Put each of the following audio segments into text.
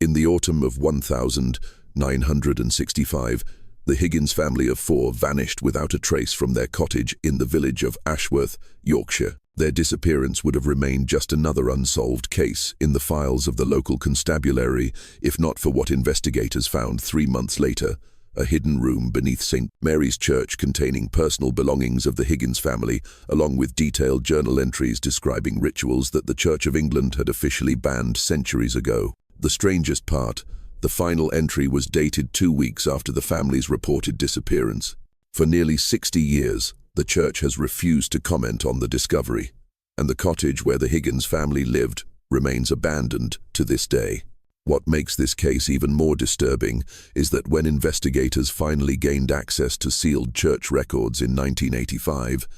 In the autumn of 1965, the Higgins family of four vanished without a trace from their cottage in the village of Ashworth, Yorkshire. Their disappearance would have remained just another unsolved case in the files of the local constabulary, if not for what investigators found 3 months later: a hidden room beneath St. Mary's Church containing personal belongings of the Higgins family, along with detailed journal entries describing rituals that the Church of England had officially banned centuries ago. The strangest part: the final entry was dated 2 weeks after the family's reported disappearance. For nearly 60 years, the church has refused to comment on the discovery, and the cottage where the Higgins family lived remains abandoned to this day. What makes this case even more disturbing is that when investigators finally gained access to sealed church records in 1985,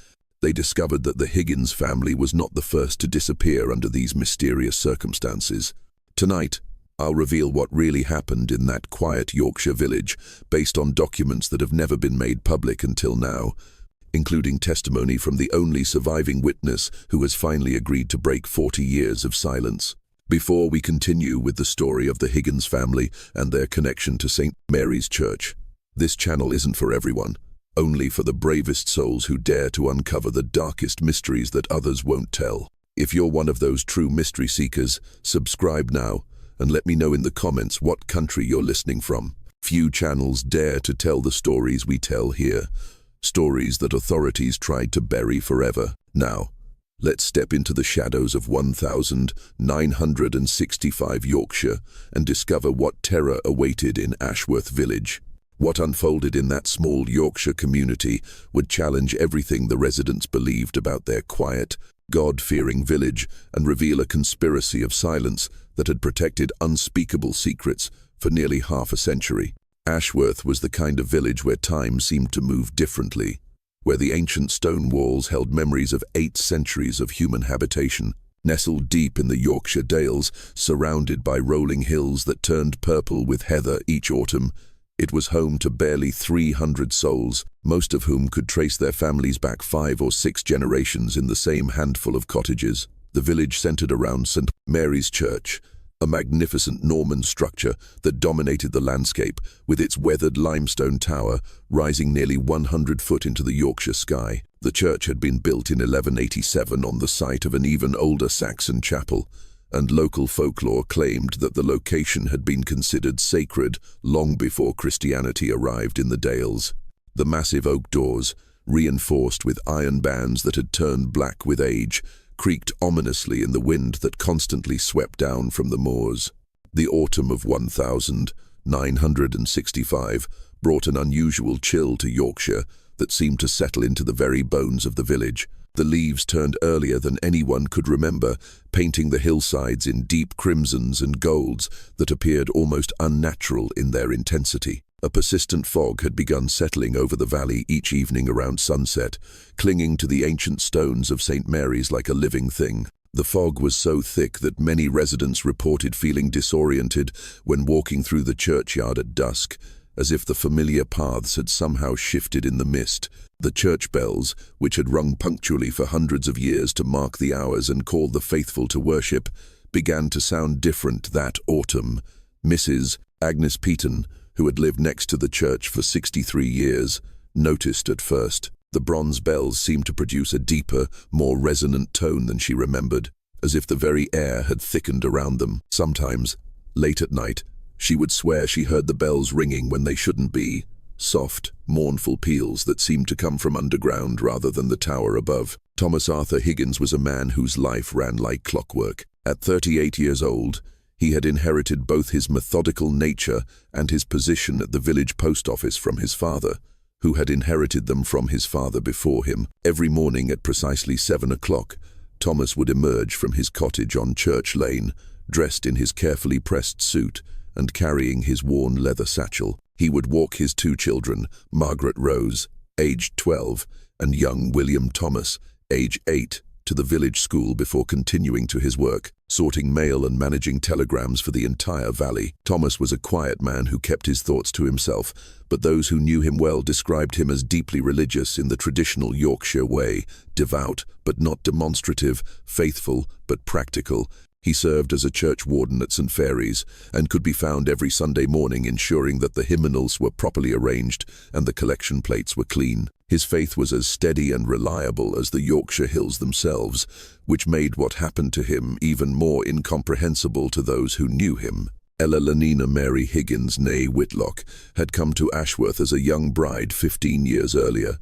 they discovered that the Higgins family was not the first to disappear under these mysterious circumstances. Tonight, I'll reveal what really happened in that quiet Yorkshire village, based on documents that have never been made public until now, including testimony from the only surviving witness who has finally agreed to break 40 years of silence. Before we continue with the story of the Higgins family and their connection to St. Mary's Church, this channel isn't for everyone, only for the bravest souls who dare to uncover the darkest mysteries that others won't tell. If you're one of those true mystery seekers, subscribe now and let me know in the comments what country you're listening from. Few channels dare to tell the stories we tell here, stories that authorities tried to bury forever. Now, let's step into the shadows of 1965 Yorkshire and discover what terror awaited in Ashworth village. What unfolded in that small Yorkshire community would challenge everything the residents believed about their quiet, God-fearing village and reveal a conspiracy of silence that had protected unspeakable secrets for nearly half a century. Ashworth was the kind of village where time seemed to move differently, where the ancient stone walls held memories of 8 centuries of human habitation. Nestled deep in the Yorkshire Dales, surrounded by rolling hills that turned purple with heather each autumn, it was home to barely 300 souls, most of whom could trace their families back 5 or 6 generations in the same handful of cottages. The village centered around St. Mary's Church, a magnificent Norman structure that dominated the landscape, with its weathered limestone tower rising nearly 100 foot into the Yorkshire sky. The church had been built in 1187 on the site of an even older Saxon chapel, and local folklore claimed that the location had been considered sacred long before Christianity arrived in the Dales. The massive oak doors, reinforced with iron bands that had turned black with age, creaked ominously in the wind that constantly swept down from the moors. The autumn of 1965 brought an unusual chill to Yorkshire that seemed to settle into the very bones of the village. The leaves turned earlier than anyone could remember, painting the hillsides in deep crimsons and golds that appeared almost unnatural in their intensity. A persistent fog had begun settling over the valley each evening around sunset, clinging to the ancient stones of St. Mary's like a living thing. The fog was so thick that many residents reported feeling disoriented when walking through the churchyard at dusk, as if the familiar paths had somehow shifted in the mist. The church bells, which had rung punctually for hundreds of years to mark the hours and call the faithful to worship, began to sound different that autumn. Mrs. Agnes Peaton, who had lived next to the church for 63 years, noticed at first. The bronze bells seemed to produce a deeper, more resonant tone than she remembered, as if the very air had thickened around them. Sometimes, late at night, she would swear she heard the bells ringing when they shouldn't be, soft, mournful peals that seemed to come from underground rather than the tower above. Thomas Arthur Higgins was a man whose life ran like clockwork. At 38 years old, he had inherited both his methodical nature and his position at the village post office from his father, who had inherited them from his father before him. Every morning at precisely 7 o'clock, Thomas would emerge from his cottage on Church Lane, dressed in his carefully pressed suit and carrying his worn leather satchel. He would walk his 2 children, Margaret Rose, aged 12, and young William Thomas, age 8, to the village school before continuing to his work, sorting mail and managing telegrams for the entire valley. Thomas was a quiet man who kept his thoughts to himself, but those who knew him well described him as deeply religious in the traditional Yorkshire way, devout but not demonstrative, faithful but practical, He served as a church warden at St. Fary's and could be found every Sunday morning ensuring that the hymnals were properly arranged and the collection plates were clean. His faith was as steady and reliable as the Yorkshire hills themselves, which made what happened to him even more incomprehensible to those who knew him. Ella Lenina Mary Higgins, née Whitlock, had come to Ashworth as a young bride 15 years earlier.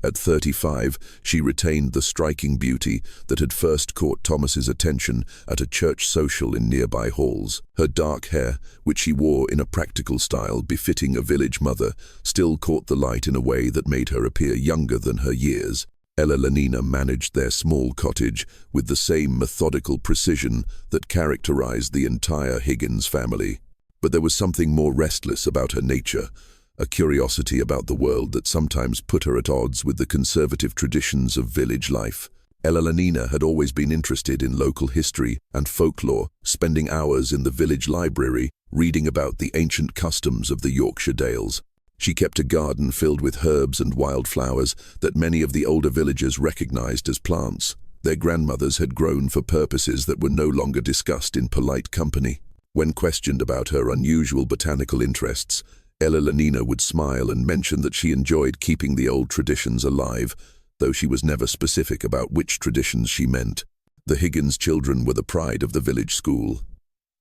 At 35, she retained the striking beauty that had first caught Thomas's attention at a church social in nearby halls. Her dark hair, which she wore in a practical style befitting a village mother, still caught the light in a way that made her appear younger than her years. Ella Lenina managed their small cottage with the same methodical precision that characterized the entire Higgins family. But there was something more restless about her nature, a curiosity about the world that sometimes put her at odds with the conservative traditions of village life. Ella Lenina had always been interested in local history and folklore, spending hours in the village library reading about the ancient customs of the Yorkshire Dales. She kept a garden filled with herbs and wildflowers that many of the older villagers recognized as plants. Their grandmothers had grown for purposes that were no longer discussed in polite company. When questioned about her unusual botanical interests, Ella Lenina would smile and mention that she enjoyed keeping the old traditions alive, though she was never specific about which traditions she meant. The Higgins children were the pride of the village school.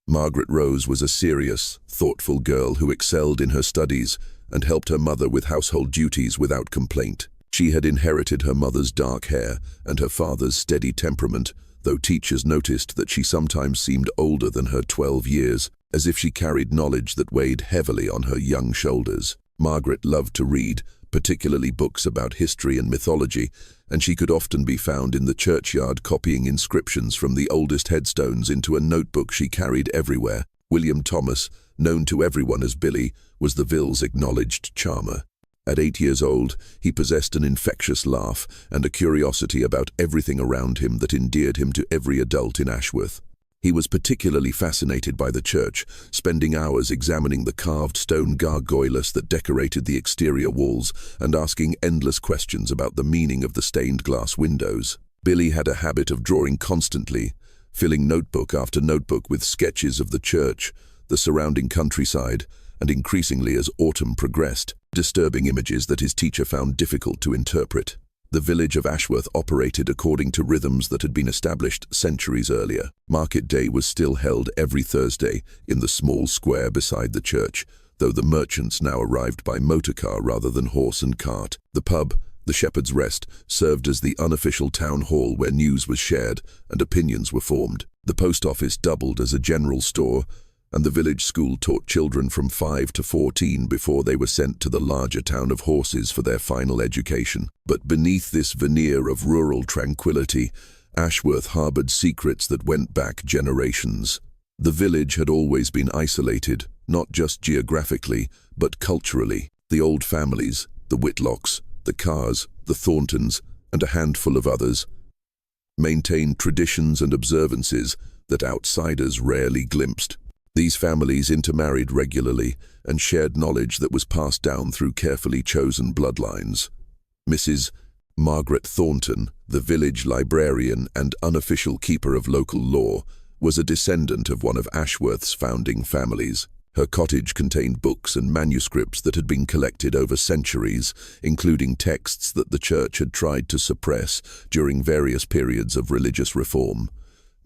Margaret Rose was a serious, thoughtful girl who excelled in her studies and helped her mother with household duties without complaint. She had inherited her mother's dark hair and her father's steady temperament, though teachers noticed that she sometimes seemed older than her 12 years, as if she carried knowledge that weighed heavily on her young shoulders. Margaret loved to read, particularly books about history and mythology, and she could often be found in the churchyard copying inscriptions from the oldest headstones into a notebook she carried everywhere. William Thomas, known to everyone as Billy, was the Ville's acknowledged charmer. At 8 years old, he possessed an infectious laugh and a curiosity about everything around him that endeared him to every adult in Ashworth. He was particularly fascinated by the church, spending hours examining the carved stone gargoyles that decorated the exterior walls and asking endless questions about the meaning of the stained glass windows. Billy had a habit of drawing constantly, filling notebook after notebook with sketches of the church, the surrounding countryside, and increasingly as autumn progressed, disturbing images that his teacher found difficult to interpret. The village of Ashworth operated according to rhythms that had been established centuries earlier. Market day was still held every Thursday in the small square beside the church, though the merchants now arrived by motorcar rather than horse and cart. The pub, the Shepherd's Rest, served as the unofficial town hall where news was shared and opinions were formed. The post office doubled as a general store, and the village school taught children from 5 to 14 before they were sent to the larger town of Horses for their final education. But beneath this veneer of rural tranquility, Ashworth harbored secrets that went back generations. The village had always been isolated, not just geographically, but culturally. The old families, the Whitlocks, the Carrs, the Thorntons, and a handful of others, maintained traditions and observances that outsiders rarely glimpsed. These families intermarried regularly and shared knowledge that was passed down through carefully chosen bloodlines. Mrs. Margaret Thornton, the village librarian and unofficial keeper of local law, was a descendant of one of Ashworth's founding families. Her cottage contained books and manuscripts that had been collected over centuries, including texts that the church had tried to suppress during various periods of religious reform.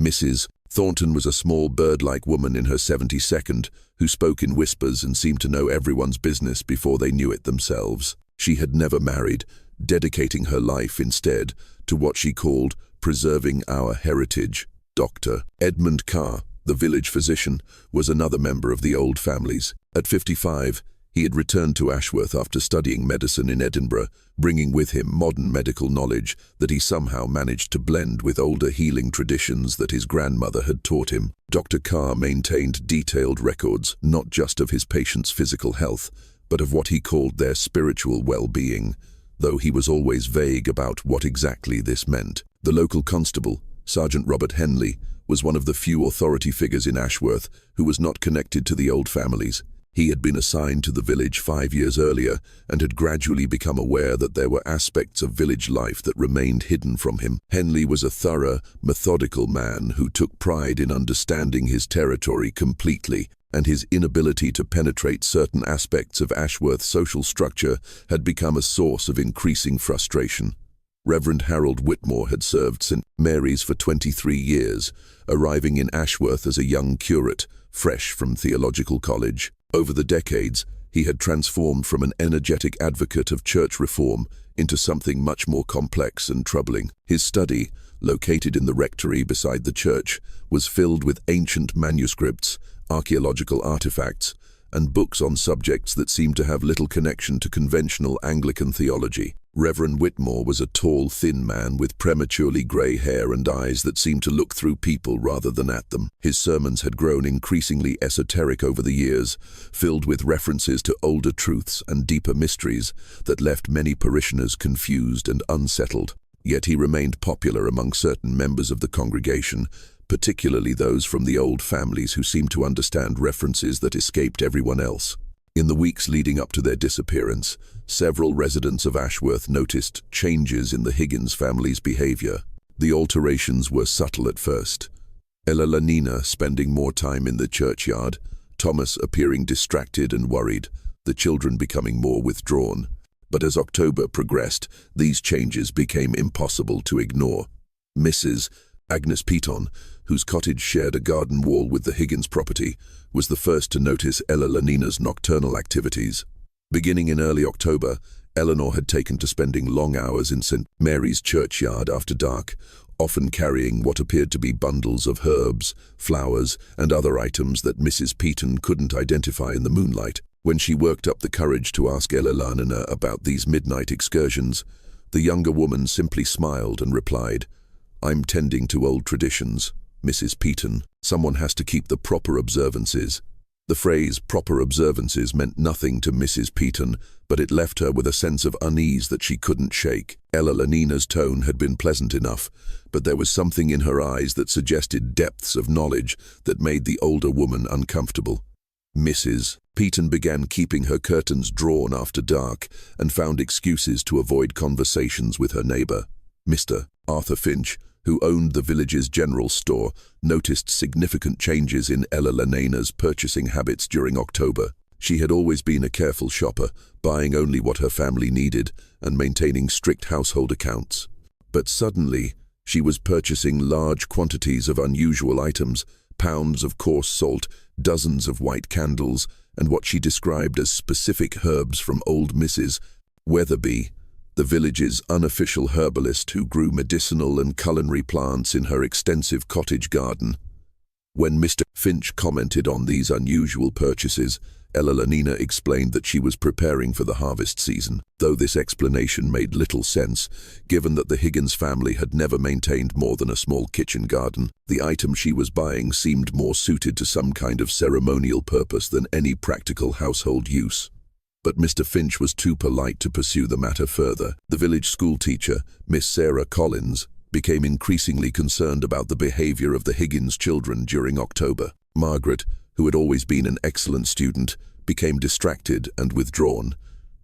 Mrs. Thornton was a small bird-like woman in her 72nd who spoke in whispers and seemed to know everyone's business before they knew it themselves. She had never married, dedicating her life instead to what she called preserving our heritage. Dr. Edmund Carr, the village physician, was another member of the old families. At 55, he had returned to Ashworth after studying medicine in Edinburgh, bringing with him modern medical knowledge that he somehow managed to blend with older healing traditions that his grandmother had taught him. Dr. Carr maintained detailed records not just of his patients' physical health, but of what he called their spiritual well-being, though he was always vague about what exactly this meant. The local constable, Sergeant Robert Henley, was one of the few authority figures in Ashworth who was not connected to the old families. He had been assigned to the village 5 years earlier and had gradually become aware that there were aspects of village life that remained hidden from him. Henley was a thorough, methodical man who took pride in understanding his territory completely, and his inability to penetrate certain aspects of Ashworth's social structure had become a source of increasing frustration. Reverend Harold Whitmore had served St. Mary's for 23 years, arriving in Ashworth as a young curate, fresh from theological college. Over the decades, he had transformed from an energetic advocate of church reform into something much more complex and troubling. His study, located in the rectory beside the church, was filled with ancient manuscripts, archaeological artifacts, and books on subjects that seemed to have little connection to conventional Anglican theology. Reverend Whitmore was a tall, thin man with prematurely grey hair and eyes that seemed to look through people rather than at them. His sermons had grown increasingly esoteric over the years, filled with references to older truths and deeper mysteries that left many parishioners confused and unsettled. Yet he remained popular among certain members of the congregation, particularly those from the old families who seemed to understand references that escaped everyone else. In the weeks leading up to their disappearance, several residents of Ashworth noticed changes in the Higgins family's behavior. The alterations were subtle at first. Ella Lanina spending more time in the churchyard, Thomas appearing distracted and worried, the children becoming more withdrawn. But as October progressed, these changes became impossible to ignore. Mrs. Agnes Peaton, whose cottage shared a garden wall with the Higgins property, was the first to notice Ella Lanina's nocturnal activities. Beginning in early October, Eleanor had taken to spending long hours in St. Mary's churchyard after dark, often carrying what appeared to be bundles of herbs, flowers, and other items that Mrs. Peaton couldn't identify in the moonlight. When she worked up the courage to ask Ella Lanina about these midnight excursions, the younger woman simply smiled and replied, "I'm tending to old traditions, Mrs. Peaton. Someone has to keep the proper observances." The phrase proper observances meant nothing to Mrs. Peaton, but it left her with a sense of unease that she couldn't shake. Ella Lanina's tone had been pleasant enough, but there was something in her eyes that suggested depths of knowledge that made the older woman uncomfortable. Mrs. Peaton began keeping her curtains drawn after dark and found excuses to avoid conversations with her neighbor. Mr. Arthur Finch, who owned the village's general store, noticed significant changes in Ella Lanina's purchasing habits during October. She had always been a careful shopper, buying only what her family needed and maintaining strict household accounts. But suddenly, she was purchasing large quantities of unusual items, pounds of coarse salt, dozens of white candles, and what she described as specific herbs from old Mrs. Weatherby, the village's unofficial herbalist who grew medicinal and culinary plants in her extensive cottage garden. When Mr. Finch commented on these unusual purchases, Ella Lanina explained that she was preparing for the harvest season, though this explanation made little sense, given that the Higgins family had never maintained more than a small kitchen garden. The item she was buying seemed more suited to some kind of ceremonial purpose than any practical household use. But Mr. Finch was too polite to pursue the matter further. The village school teacher, Miss Sarah Collins, became increasingly concerned about the behavior of the Higgins children during October. Margaret, who had always been an excellent student, became distracted and withdrawn.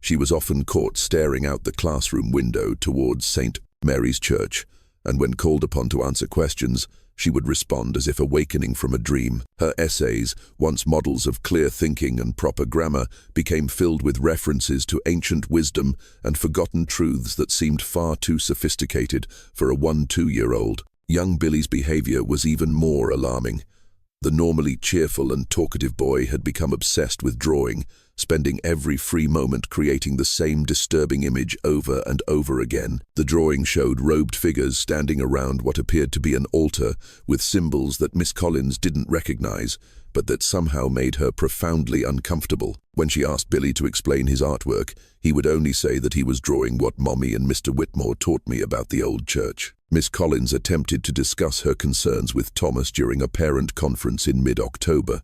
She was often caught staring out the classroom window towards St. Mary's Church, and when called upon to answer questions, she would respond as if awakening from a dream. Her essays, once models of clear thinking and proper grammar, became filled with references to ancient wisdom and forgotten truths that seemed far too sophisticated for a 1-2-year-old. Young Billy's behavior was even more alarming. The normally cheerful and talkative boy had become obsessed with drawing, spending every free moment creating the same disturbing image over and over again. The drawing showed robed figures standing around what appeared to be an altar with symbols that Miss Collins didn't recognize, but that somehow made her profoundly uncomfortable. When she asked Billy to explain his artwork, he would only say that he was drawing what Mommy and Mr. Whitmore taught me about the old church. Miss Collins attempted to discuss her concerns with Thomas during a parent conference in mid-October,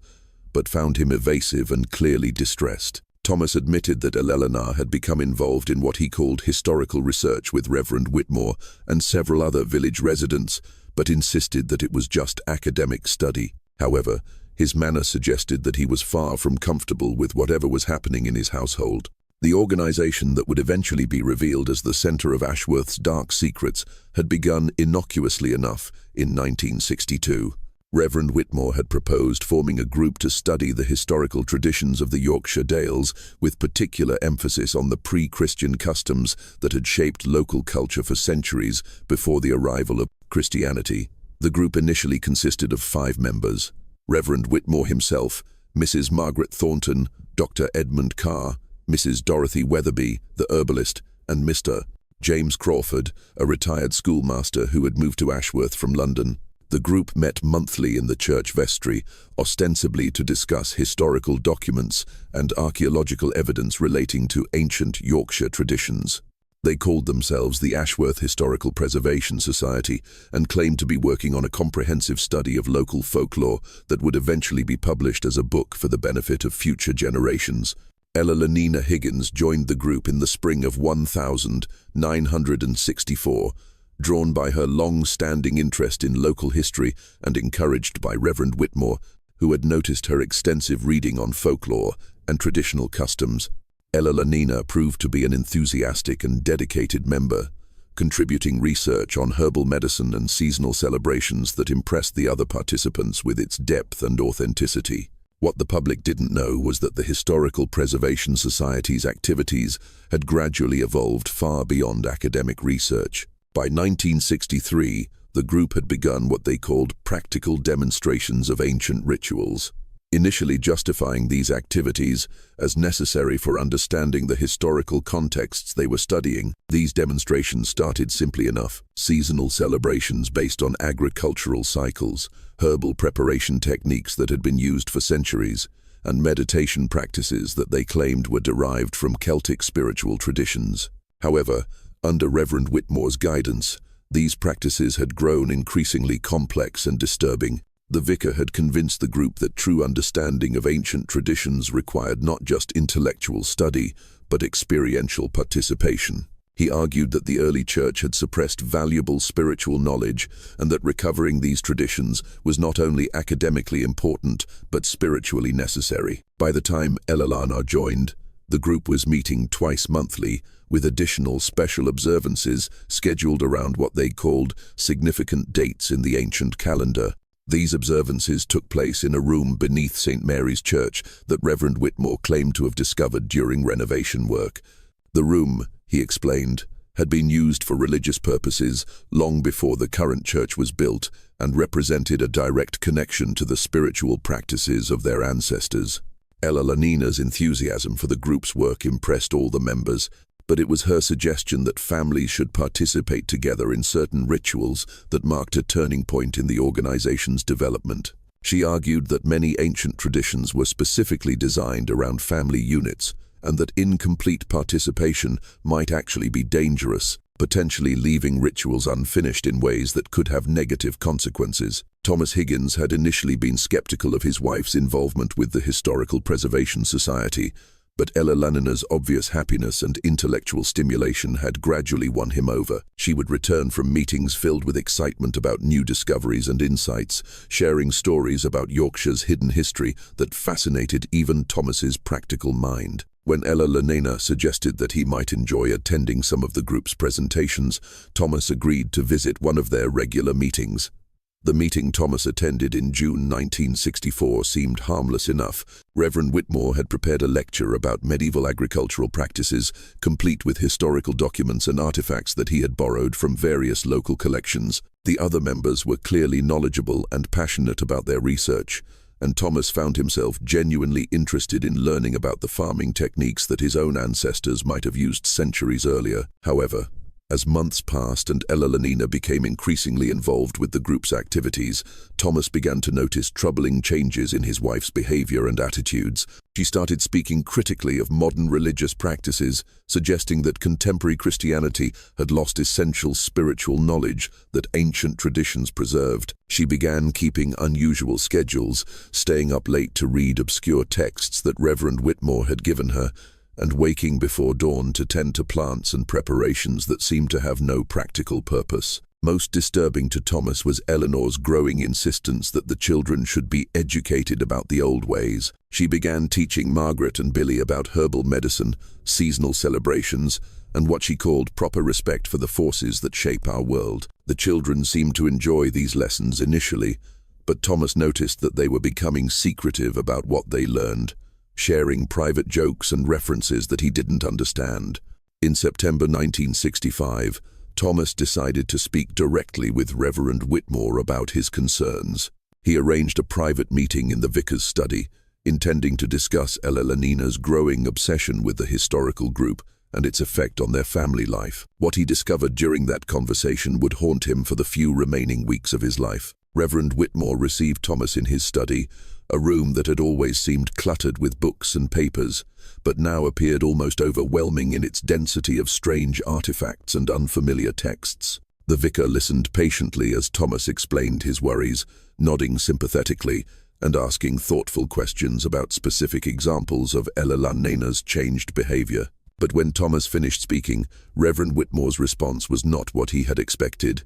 but found him evasive and clearly distressed. Thomas admitted that Eleanor had become involved in what he called historical research with Reverend Whitmore and several other village residents, but insisted that it was just academic study. However, His manner suggested that he was far from comfortable with whatever was happening in his household. The organization that would eventually be revealed as the center of Ashworth's dark secrets had begun innocuously enough in 1962. Reverend Whitmore had proposed forming a group to study the historical traditions of the Yorkshire Dales, with particular emphasis on the pre-Christian customs that had shaped local culture for centuries before the arrival of Christianity. The group initially consisted of 5 members: Reverend Whitmore himself, Mrs. Margaret Thornton, Dr. Edmund Carr, Mrs. Dorothy Weatherby, the herbalist, and Mr. James Crawford, a retired schoolmaster who had moved to Ashworth from London. The group met monthly in the church vestry, ostensibly to discuss historical documents and archaeological evidence relating to ancient Yorkshire traditions. They called themselves the Ashworth Historical Preservation Society and claimed to be working on a comprehensive study of local folklore that would eventually be published as a book for the benefit of future generations. Ella Lenina Higgins joined the group in the spring of 1964, drawn by her long-standing interest in local history and encouraged by Reverend Whitmore, who had noticed her extensive reading on folklore and traditional customs. Ella Lenina proved to be an enthusiastic and dedicated member, contributing research on herbal medicine and seasonal celebrations that impressed the other participants with its depth and authenticity. What the public didn't know was that the Historical Preservation Society's activities had gradually evolved far beyond academic research. By 1963, the group had begun what they called practical demonstrations of ancient rituals, initially justifying these activities as necessary for understanding the historical contexts they were studying. These demonstrations started simply enough: seasonal celebrations based on agricultural cycles, herbal preparation techniques that had been used for centuries, and meditation practices that they claimed were derived from Celtic spiritual traditions. However, under Reverend Whitmore's guidance, these practices had grown increasingly complex and disturbing. The vicar had convinced the group that true understanding of ancient traditions required not just intellectual study, but experiential participation. He argued that the early church had suppressed valuable spiritual knowledge and that recovering these traditions was not only academically important, but spiritually necessary. By the time Ella Lenina joined, the group was meeting twice monthly, with additional special observances scheduled around what they called significant dates in the ancient calendar. These observances took place in a room beneath St. Mary's Church that Reverend Whitmore claimed to have discovered during renovation work. The room, he explained, had been used for religious purposes long before the current church was built and represented a direct connection to the spiritual practices of their ancestors. Ella Lenina's enthusiasm for the group's work impressed all the members, but it was her suggestion that families should participate together in certain rituals that marked a turning point in the organization's development. She argued that many ancient traditions were specifically designed around family units, and that incomplete participation might actually be dangerous, potentially leaving rituals unfinished in ways that could have negative consequences. Thomas Higgins had initially been skeptical of his wife's involvement with the Historical Preservation Society, but Ella Lenina's obvious happiness and intellectual stimulation had gradually won him over. She would return from meetings filled with excitement about new discoveries and insights, sharing stories about Yorkshire's hidden history that fascinated even Thomas's practical mind. When Ella Lenina suggested that he might enjoy attending some of the group's presentations, Thomas agreed to visit one of their regular meetings. The meeting Thomas attended in June 1964 seemed harmless enough. Reverend Whitmore had prepared a lecture about medieval agricultural practices, complete with historical documents and artifacts that he had borrowed from various local collections. The other members were clearly knowledgeable and passionate about their research, and Thomas found himself genuinely interested in learning about the farming techniques that his own ancestors might have used centuries earlier. However, as months passed and Ella Lenina became increasingly involved with the group's activities, Thomas began to notice troubling changes in his wife's behavior and attitudes. She started speaking critically of modern religious practices, suggesting that contemporary Christianity had lost essential spiritual knowledge that ancient traditions preserved. She began keeping unusual schedules, staying up late to read obscure texts that Reverend Whitmore had given her, and waking before dawn to tend to plants and preparations that seemed to have no practical purpose. Most disturbing to Thomas was Eleanor's growing insistence that the children should be educated about the old ways. She began teaching Margaret and Billy about herbal medicine, seasonal celebrations, and what she called proper respect for the forces that shape our world. The children seemed to enjoy these lessons initially, but Thomas noticed that they were becoming secretive about what they learned, sharing private jokes and references that he didn't understand. In September 1965, Thomas decided to speak directly with Reverend Whitmore about his concerns. He arranged a private meeting in the vicar's study, intending to discuss Ella Lanina's growing obsession with the historical group and its effect on their family life. What he discovered during that conversation would haunt him for the few remaining weeks of his life. Reverend Whitmore received Thomas in his study, a room that had always seemed cluttered with books and papers, but now appeared almost overwhelming in its density of strange artifacts and unfamiliar texts. The vicar listened patiently as Thomas explained his worries, nodding sympathetically and asking thoughtful questions about specific examples of Ella Lanina's changed behavior. But when Thomas finished speaking, Reverend Whitmore's response was not what he had expected.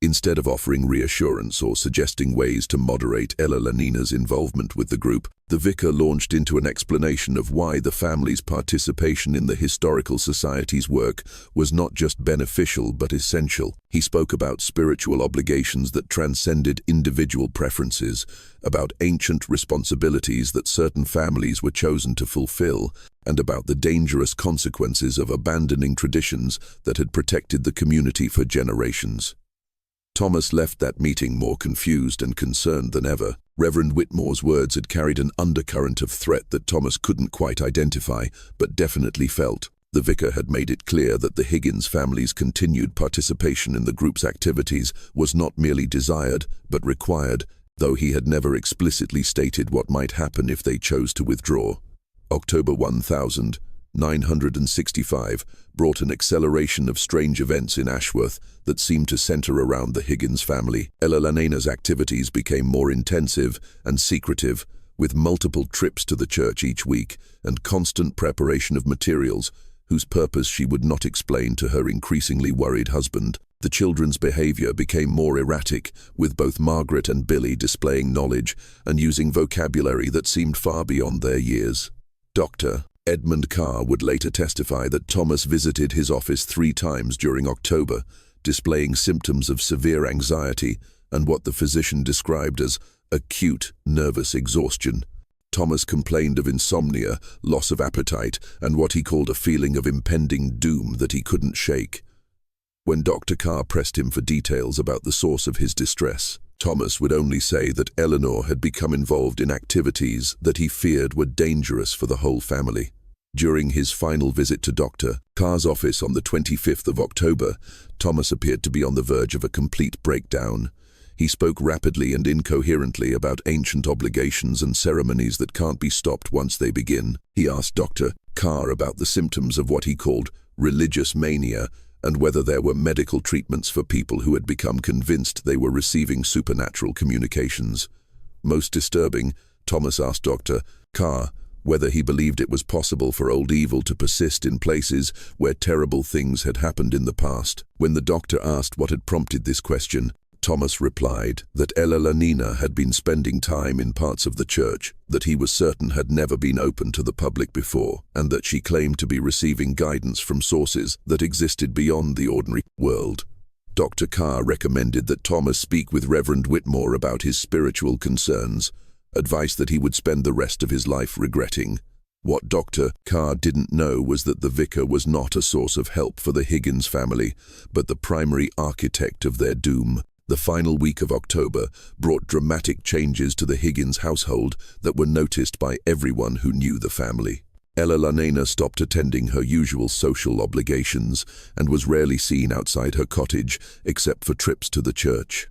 Instead of offering reassurance or suggesting ways to moderate Ella Lanina's involvement with the group, the vicar launched into an explanation of why the family's participation in the Historical Society's work was not just beneficial but essential. He spoke about spiritual obligations that transcended individual preferences, about ancient responsibilities that certain families were chosen to fulfill, and about the dangerous consequences of abandoning traditions that had protected the community for generations. Thomas left that meeting more confused and concerned than ever. Reverend Whitmore's words had carried an undercurrent of threat that Thomas couldn't quite identify, but definitely felt. The vicar had made it clear that the Higgins family's continued participation in the group's activities was not merely desired, but required, though he had never explicitly stated what might happen if they chose to withdraw. October 1965 brought an acceleration of strange events in Ashworth that seemed to center around the Higgins family. Ella Lanina's activities became more intensive and secretive, with multiple trips to the church each week and constant preparation of materials whose purpose she would not explain to her increasingly worried husband. The children's behavior became more erratic, with both Margaret and Billy displaying knowledge and using vocabulary that seemed far beyond their years. Dr. Edmund Carr would later testify that Thomas visited his office 3 times during October, displaying symptoms of severe anxiety and what the physician described as acute nervous exhaustion. Thomas complained of insomnia, loss of appetite, and what he called a feeling of impending doom that he couldn't shake. When Dr. Carr pressed him for details about the source of his distress, Thomas would only say that Eleanor had become involved in activities that he feared were dangerous for the whole family. During his final visit to Dr. Carr's office on the 25th of October, Thomas appeared to be on the verge of a complete breakdown. He spoke rapidly and incoherently about ancient obligations and ceremonies that can't be stopped once they begin. He asked Dr. Carr about the symptoms of what he called religious mania, and whether there were medical treatments for people who had become convinced they were receiving supernatural communications. Most disturbing, Thomas asked Dr. Carr whether he believed it was possible for old evil to persist in places where terrible things had happened in the past. When the doctor asked what had prompted this question, Thomas replied that Ella Lanina had been spending time in parts of the church that he was certain had never been open to the public before, and that she claimed to be receiving guidance from sources that existed beyond the ordinary world. Dr. Carr recommended that Thomas speak with Reverend Whitmore about his spiritual concerns, advice that he would spend the rest of his life regretting. What Dr. Carr didn't know was that the vicar was not a source of help for the Higgins family, but the primary architect of their doom. The final week of October brought dramatic changes to the Higgins household that were noticed by everyone who knew the family. Ella Lanina stopped attending her usual social obligations and was rarely seen outside her cottage except for trips to the church.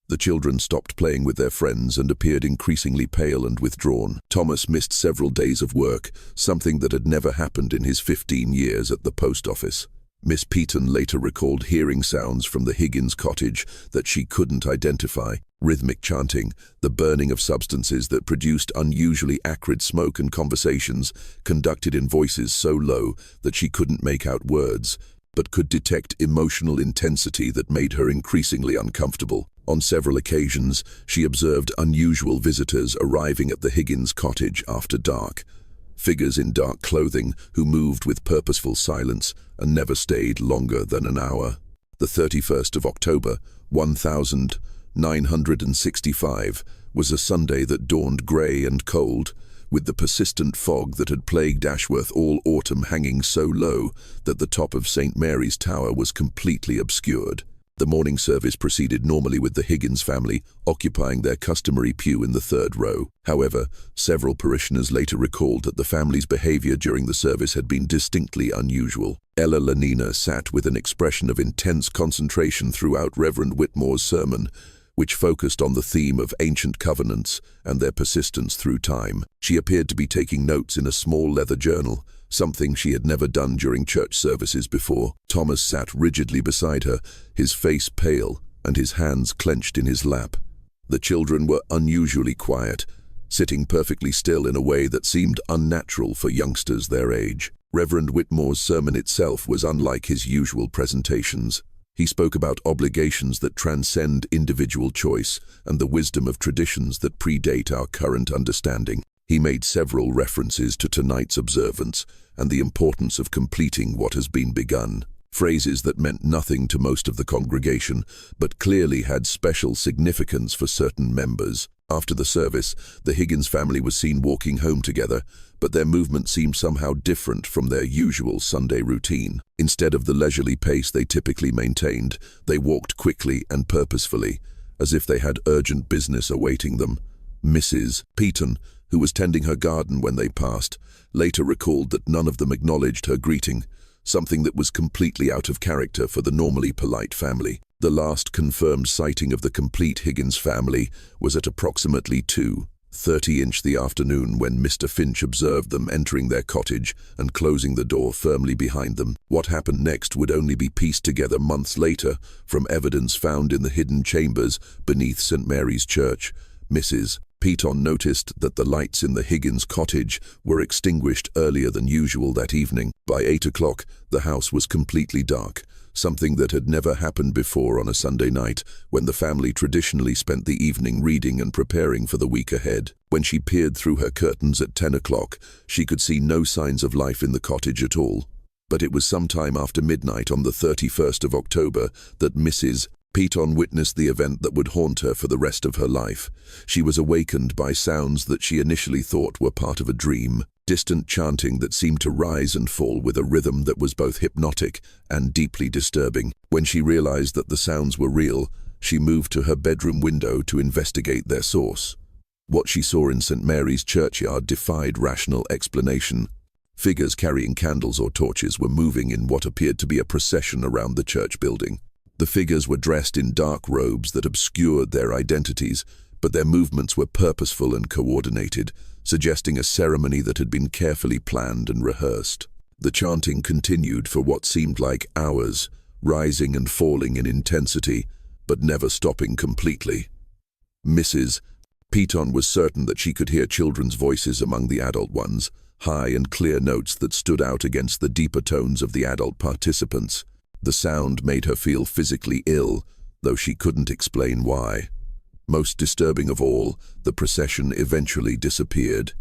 The children stopped playing with their friends and appeared increasingly pale and withdrawn. Thomas missed several days of work, something that had never happened in his 15 years at the post office. Miss Peaton later recalled hearing sounds from the Higgins cottage that she couldn't identify, rhythmic chanting, the burning of substances that produced unusually acrid smoke, and conversations conducted in voices so low that she couldn't make out words. but could detect emotional intensity that made her increasingly uncomfortable. On several occasions, she observed unusual visitors arriving at the Higgins cottage after dark. Figures in dark clothing who moved with purposeful silence and never stayed longer than an hour. The 31st of October, 1965, was a Sunday that dawned grey and cold, with the persistent fog that had plagued Ashworth all autumn hanging so low that the top of St. Mary's Tower was completely obscured. The morning service proceeded normally with the Higgins family occupying their customary pew in the third row. However, several parishioners later recalled that the family's behavior during the service had been distinctly unusual. Ella Lanina sat with an expression of intense concentration throughout Reverend Whitmore's sermon, which focused on the theme of ancient covenants and their persistence through time. She appeared to be taking notes in a small leather journal, something she had never done during church services before. Thomas sat rigidly beside her, his face pale and his hands clenched in his lap. The children were unusually quiet, sitting perfectly still in a way that seemed unnatural for youngsters their age. Reverend Whitmore's sermon itself was unlike his usual presentations. He spoke about obligations that transcend individual choice and the wisdom of traditions that predate our current understanding. He made several references to tonight's observance and the importance of completing what has been begun. Phrases that meant nothing to most of the congregation, but clearly had special significance for certain members. After the service, the Higgins family was seen walking home together, but their movement seemed somehow different from their usual Sunday routine. Instead of the leisurely pace they typically maintained, they walked quickly and purposefully, as if they had urgent business awaiting them. Mrs. Peaton, who was tending her garden when they passed, later recalled that none of them acknowledged her greeting, something that was completely out of character for the normally polite family. The last confirmed sighting of the complete Higgins family was at approximately 2:30 in the afternoon when Mr. Finch observed them entering their cottage and closing the door firmly behind them. What happened next would only be pieced together months later from evidence found in the hidden chambers beneath St. Mary's Church. Mrs. Peaton noticed that the lights in the Higgins cottage were extinguished earlier than usual that evening. By 8 o'clock, the house was completely dark, something that had never happened before on a Sunday night when the family traditionally spent the evening reading and preparing for the week ahead. When she peered through her curtains at 10 o'clock, she could see no signs of life in the cottage at all. But it was sometime after midnight on the 31st of October that Mrs. Peaton witnessed the event that would haunt her for the rest of her life. She was awakened by sounds that she initially thought were part of a dream, distant chanting that seemed to rise and fall with a rhythm that was both hypnotic and deeply disturbing. When she realized that the sounds were real, she moved to her bedroom window to investigate their source. What she saw in St. Mary's churchyard defied rational explanation. Figures carrying candles or torches were moving in what appeared to be a procession around the church building. The figures were dressed in dark robes that obscured their identities, but their movements were purposeful and coordinated, suggesting a ceremony that had been carefully planned and rehearsed. The chanting continued for what seemed like hours, rising and falling in intensity, but never stopping completely. Mrs. Peaton was certain that she could hear children's voices among the adult ones, high and clear notes that stood out against the deeper tones of the adult participants. The sound made her feel physically ill, though she couldn't explain why. Most disturbing of all, the procession eventually disappeared.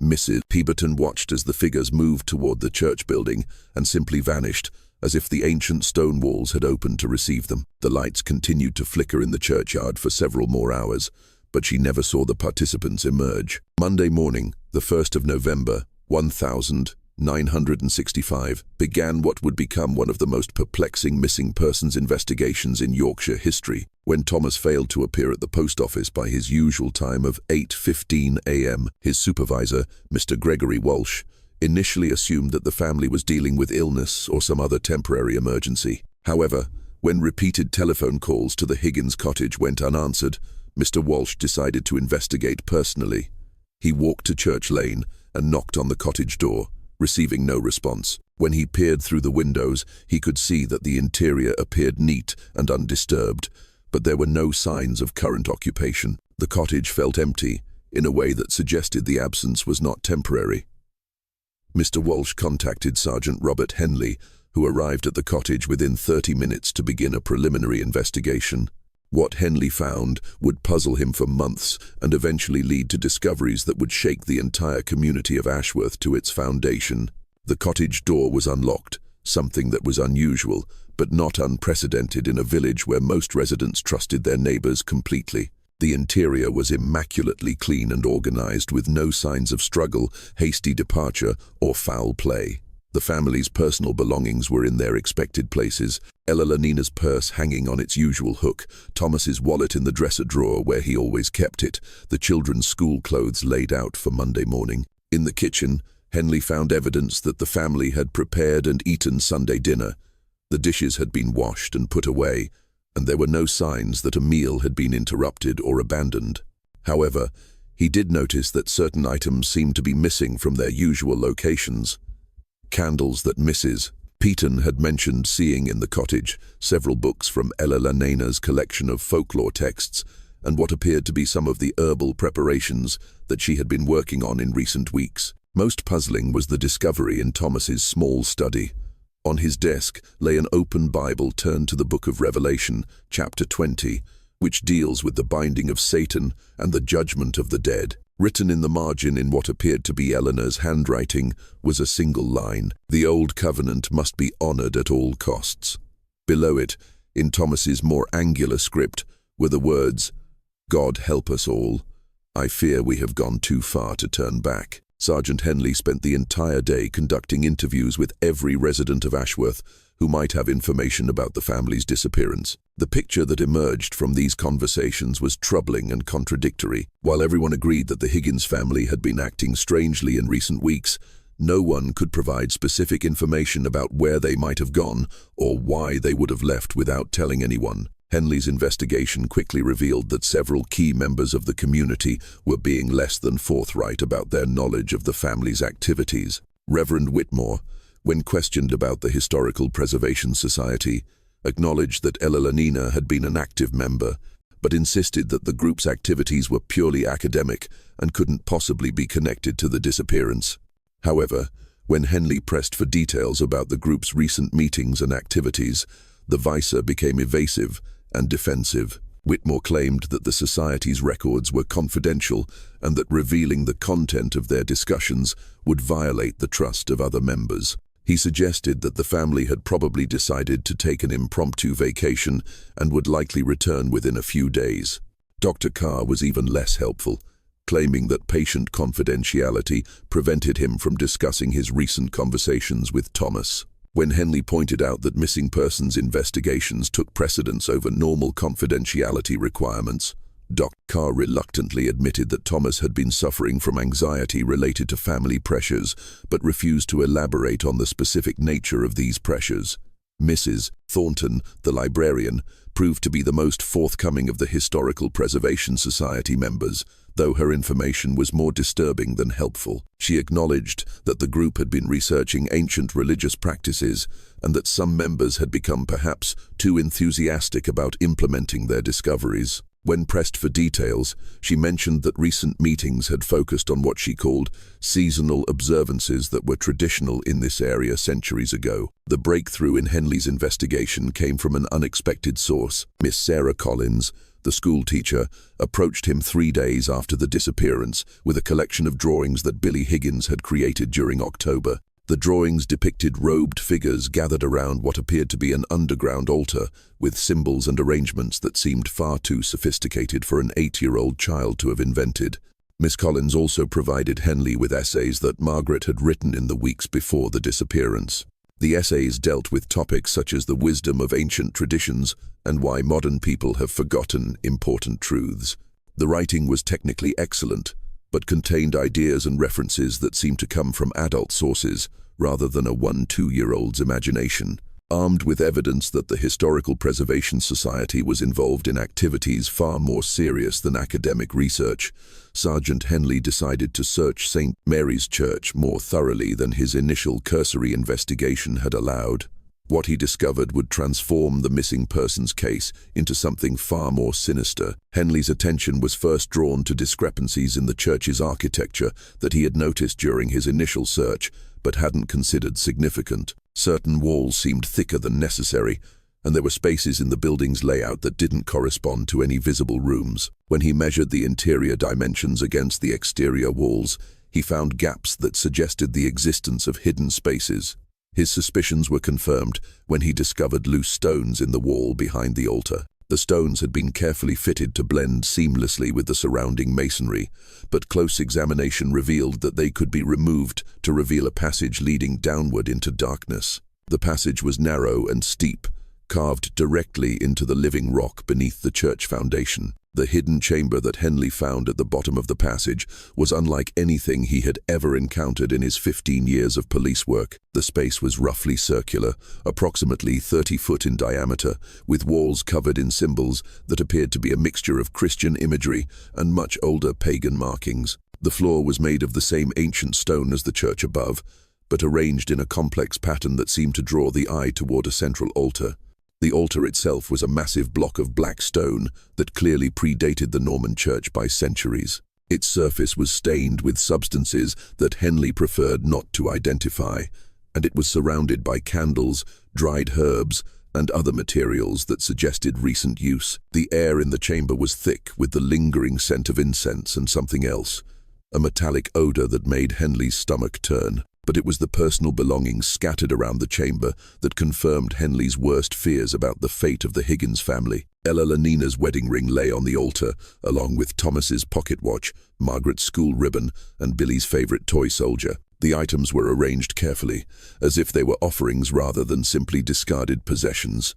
Mrs. Peaton watched as the figures moved toward the church building and simply vanished, as if the ancient stone walls had opened to receive them. The lights continued to flicker in the churchyard for several more hours, but she never saw the participants emerge. Monday morning, the 1st of November, 1965, began what would become one of the most perplexing missing persons investigations in Yorkshire history. When Thomas failed to appear at the post office by his usual time of 8:15 a.m., his supervisor, Mr. Gregory Walsh, initially assumed that the family was dealing with illness or some other temporary emergency. However, when repeated telephone calls to the Higgins cottage went unanswered, Mr. Walsh decided to investigate personally. He walked to Church Lane and knocked on the cottage door, receiving no response. When he peered through the windows, he could see that the interior appeared neat and undisturbed, but there were no signs of current occupation. The cottage felt empty, in a way that suggested the absence was not temporary. Mr. Walsh contacted Sergeant Robert Henley, who arrived at the cottage within 30 minutes to begin a preliminary investigation. What Henley found would puzzle him for months and eventually lead to discoveries that would shake the entire community of Ashworth to its foundation. The cottage door was unlocked, something that was unusual, but not unprecedented in a village where most residents trusted their neighbors completely. The interior was immaculately clean and organized, with no signs of struggle, hasty departure, or foul play. The family's personal belongings were in their expected places, Elenina's purse hanging on its usual hook, Thomas's wallet in the dresser drawer where he always kept it, the children's school clothes laid out for Monday morning. In the kitchen, Henley found evidence that the family had prepared and eaten Sunday dinner. The dishes had been washed and put away, and there were no signs that a meal had been interrupted or abandoned. However, he did notice that certain items seemed to be missing from their usual locations. Candles that Mrs. Peaton had mentioned seeing in the cottage, several books from Elenina's collection of folklore texts, and what appeared to be some of the herbal preparations that she had been working on in recent weeks. Most puzzling was the discovery in Thomas's small study. On his desk lay an open Bible turned to the book of Revelation, chapter 20, which deals with the binding of Satan and the judgment of the dead. Written in the margin in what appeared to be Eleanor's handwriting was a single line: "The old covenant must be honored at all costs." Below it, in Thomas's more angular script, were the words, "God help us all. I fear we have gone too far to turn back." Sergeant Henley spent the entire day conducting interviews with every resident of Ashworth who might have information about the family's disappearance. The picture that emerged from these conversations was troubling and contradictory. While everyone agreed that the Higgins family had been acting strangely in recent weeks, no one could provide specific information about where they might have gone or why they would have left without telling anyone. Henley's investigation quickly revealed that several key members of the community were being less than forthright about their knowledge of the family's activities. Reverend Whitmore, when questioned about the Historical Preservation Society, acknowledged that Elenina had been an active member, but insisted that the group's activities were purely academic and couldn't possibly be connected to the disappearance. However, when Henley pressed for details about the group's recent meetings and activities, the vicar became evasive and defensive. Whitmore claimed that the society's records were confidential and that revealing the content of their discussions would violate the trust of other members. He suggested that the family had probably decided to take an impromptu vacation and would likely return within a few days. Dr. Carr was even less helpful, claiming that patient confidentiality prevented him from discussing his recent conversations with Thomas. When Henley pointed out that missing persons investigations took precedence over normal confidentiality requirements, Dr. Carr reluctantly admitted that Thomas had been suffering from anxiety related to family pressures, but refused to elaborate on the specific nature of these pressures. Mrs. Thornton, the librarian, proved to be the most forthcoming of the Historical Preservation Society members, though her information was more disturbing than helpful. She acknowledged that the group had been researching ancient religious practices and that some members had become perhaps too enthusiastic about implementing their discoveries. When pressed for details, she mentioned that recent meetings had focused on what she called seasonal observances that were traditional in this area centuries ago. The breakthrough in Henley's investigation came from an unexpected source. Miss Sarah Collins, the school teacher, approached him 3 days after the disappearance with a collection of drawings that Billy Higgins had created during October. The drawings depicted robed figures gathered around what appeared to be an underground altar, with symbols and arrangements that seemed far too sophisticated for an 8-year-old child to have invented. Miss Collins also provided Henley with essays that Margaret had written in the weeks before the disappearance. The essays dealt with topics such as the wisdom of ancient traditions and why modern people have forgotten important truths. The writing was technically excellent, but contained ideas and references that seemed to come from adult sources rather than a 1-2-year-old's imagination. Armed with evidence that the Historical Preservation Society was involved in activities far more serious than academic research, Sergeant Henley decided to search St. Mary's Church more thoroughly than his initial cursory investigation had allowed. What he discovered would transform the missing persons case into something far more sinister. Henley's attention was first drawn to discrepancies in the church's architecture that he had noticed during his initial search, but hadn't considered significant. Certain walls seemed thicker than necessary, and there were spaces in the building's layout that didn't correspond to any visible rooms. When he measured the interior dimensions against the exterior walls, he found gaps that suggested the existence of hidden spaces. His suspicions were confirmed when he discovered loose stones in the wall behind the altar. The stones had been carefully fitted to blend seamlessly with the surrounding masonry, but close examination revealed that they could be removed to reveal a passage leading downward into darkness. The passage was narrow and steep, carved directly into the living rock beneath the church foundation. The hidden chamber that Henley found at the bottom of the passage was unlike anything he had ever encountered in his 15 years of police work. The space was roughly circular, approximately 30 foot in diameter, with walls covered in symbols that appeared to be a mixture of Christian imagery and much older pagan markings. The floor was made of the same ancient stone as the church above, but arranged in a complex pattern that seemed to draw the eye toward a central altar. The altar itself was a massive block of black stone that clearly predated the Norman church by centuries. Its surface was stained with substances that Henley preferred not to identify, and it was surrounded by candles, dried herbs, and other materials that suggested recent use. The air in the chamber was thick with the lingering scent of incense and something else, a metallic odor that made Henley's stomach turn. But it was the personal belongings scattered around the chamber that confirmed Henley's worst fears about the fate of the Higgins family. Ella Lanina's wedding ring lay on the altar, along with Thomas's pocket watch, Margaret's school ribbon, and Billy's favorite toy soldier. The items were arranged carefully, as if they were offerings rather than simply discarded possessions.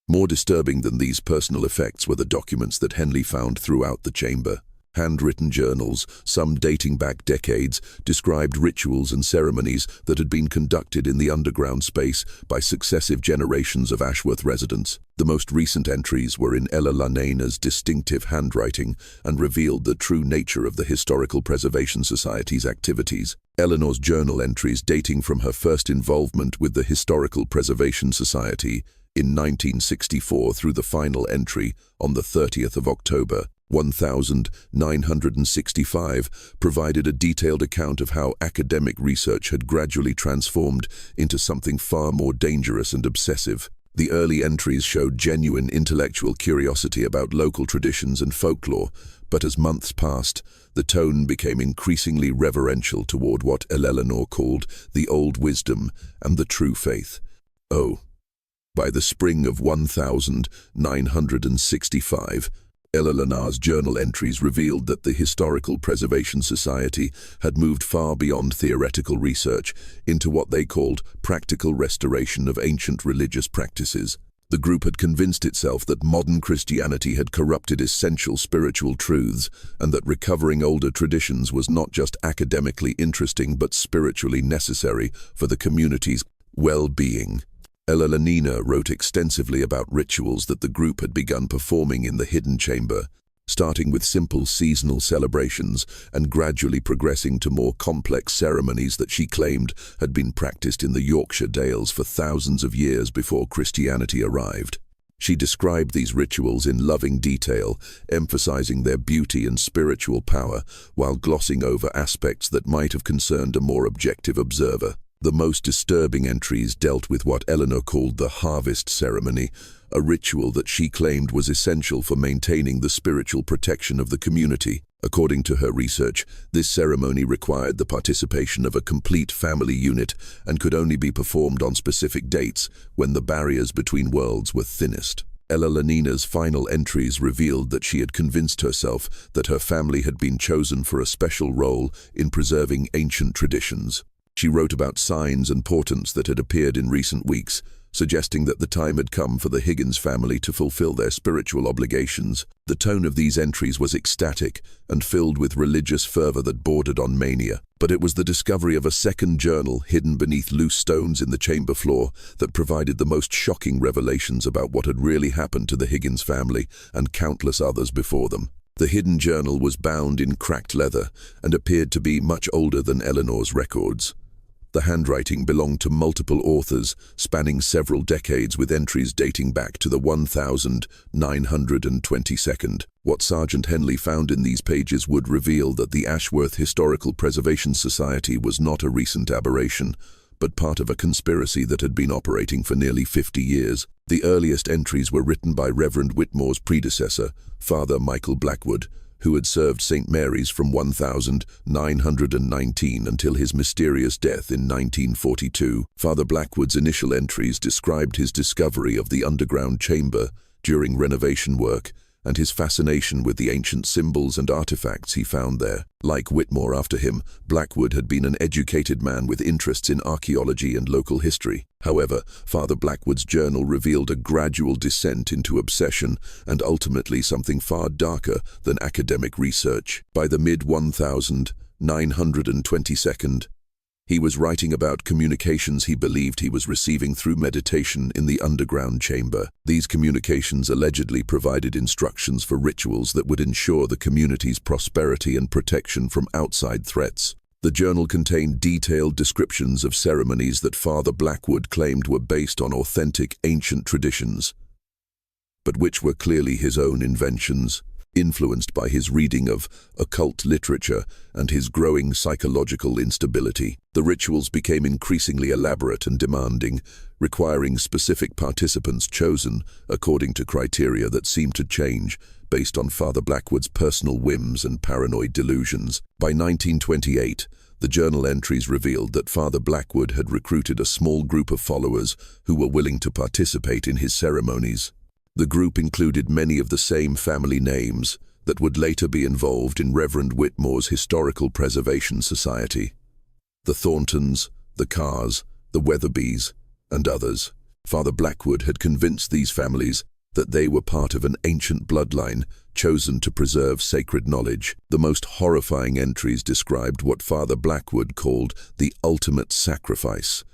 More disturbing than these personal effects were the documents that Henley found throughout the chamber. Handwritten journals, some dating back decades, described rituals and ceremonies that had been conducted in the underground space by successive generations of Ashworth residents. The most recent entries were in Ella Lanina's distinctive handwriting and revealed the true nature of the Historical Preservation Society's activities. Eleanor's journal entries dating from her first involvement with the Historical Preservation Society in 1964 through the final entry on the 30th of October, 1965, provided a detailed account of how academic research had gradually transformed into something far more dangerous and obsessive. The early entries showed genuine intellectual curiosity about local traditions and folklore, but as months passed, the tone became increasingly reverential toward what Eleanor called the old wisdom and the true faith. By the spring of 1965, Ella Lanina's journal entries revealed that the Historical Preservation Society had moved far beyond theoretical research into what they called practical restoration of ancient religious practices. The group had convinced itself that modern Christianity had corrupted essential spiritual truths, and that recovering older traditions was not just academically interesting but spiritually necessary for the community's well-being. Ella Lanina wrote extensively about rituals that the group had begun performing in the hidden chamber, starting with simple seasonal celebrations and gradually progressing to more complex ceremonies that she claimed had been practiced in the Yorkshire Dales for thousands of years before Christianity arrived. She described these rituals in loving detail, emphasizing their beauty and spiritual power, while glossing over aspects that might have concerned a more objective observer. The most disturbing entries dealt with what Eleanor called the harvest ceremony, a ritual that she claimed was essential for maintaining the spiritual protection of the community. According to her research, this ceremony required the participation of a complete family unit and could only be performed on specific dates when the barriers between worlds were thinnest. Ella Lanina's final entries revealed that she had convinced herself that her family had been chosen for a special role in preserving ancient traditions. She wrote about signs and portents that had appeared in recent weeks, suggesting that the time had come for the Higgins family to fulfill their spiritual obligations. The tone of these entries was ecstatic and filled with religious fervor that bordered on mania. But it was the discovery of a second journal hidden beneath loose stones in the chamber floor that provided the most shocking revelations about what had really happened to the Higgins family and countless others before them. The hidden journal was bound in cracked leather and appeared to be much older than Eleanor's records. The handwriting belonged to multiple authors, spanning several decades with entries dating back to the 1922nd. What Sergeant Henley found in these pages would reveal that the Ashworth Historical Preservation Society was not a recent aberration, but part of a conspiracy that had been operating for nearly 50 years. The earliest entries were written by Reverend Whitmore's predecessor, Father Michael Blackwood, who had served St. Mary's from 1919 until his mysterious death in 1942. Father Blackwood's initial entries described his discovery of the underground chamber during renovation work and his fascination with the ancient symbols and artifacts he found there. Like Whitmore after him, Blackwood had been an educated man with interests in archaeology and local history. However, Father Blackwood's journal revealed a gradual descent into obsession and ultimately something far darker than academic research. By the mid-1922nd, he was writing about communications he believed he was receiving through meditation in the underground chamber. These communications allegedly provided instructions for rituals that would ensure the community's prosperity and protection from outside threats. The journal contained detailed descriptions of ceremonies that Father Blackwood claimed were based on authentic ancient traditions, but which were clearly his own inventions. Influenced by his reading of occult literature and his growing psychological instability, the rituals became increasingly elaborate and demanding, requiring specific participants chosen according to criteria that seemed to change based on Father Blackwood's personal whims and paranoid delusions. By 1928, the journal entries revealed that Father Blackwood had recruited a small group of followers who were willing to participate in his ceremonies. The group included many of the same family names that would later be involved in Reverend Whitmore's Historical Preservation Society. The Thorntons, the Carrs, the Weatherbys, and others. Father Blackwood had convinced these families that they were part of an ancient bloodline chosen to preserve sacred knowledge. The most horrifying entries described what Father Blackwood called the ultimate sacrifice,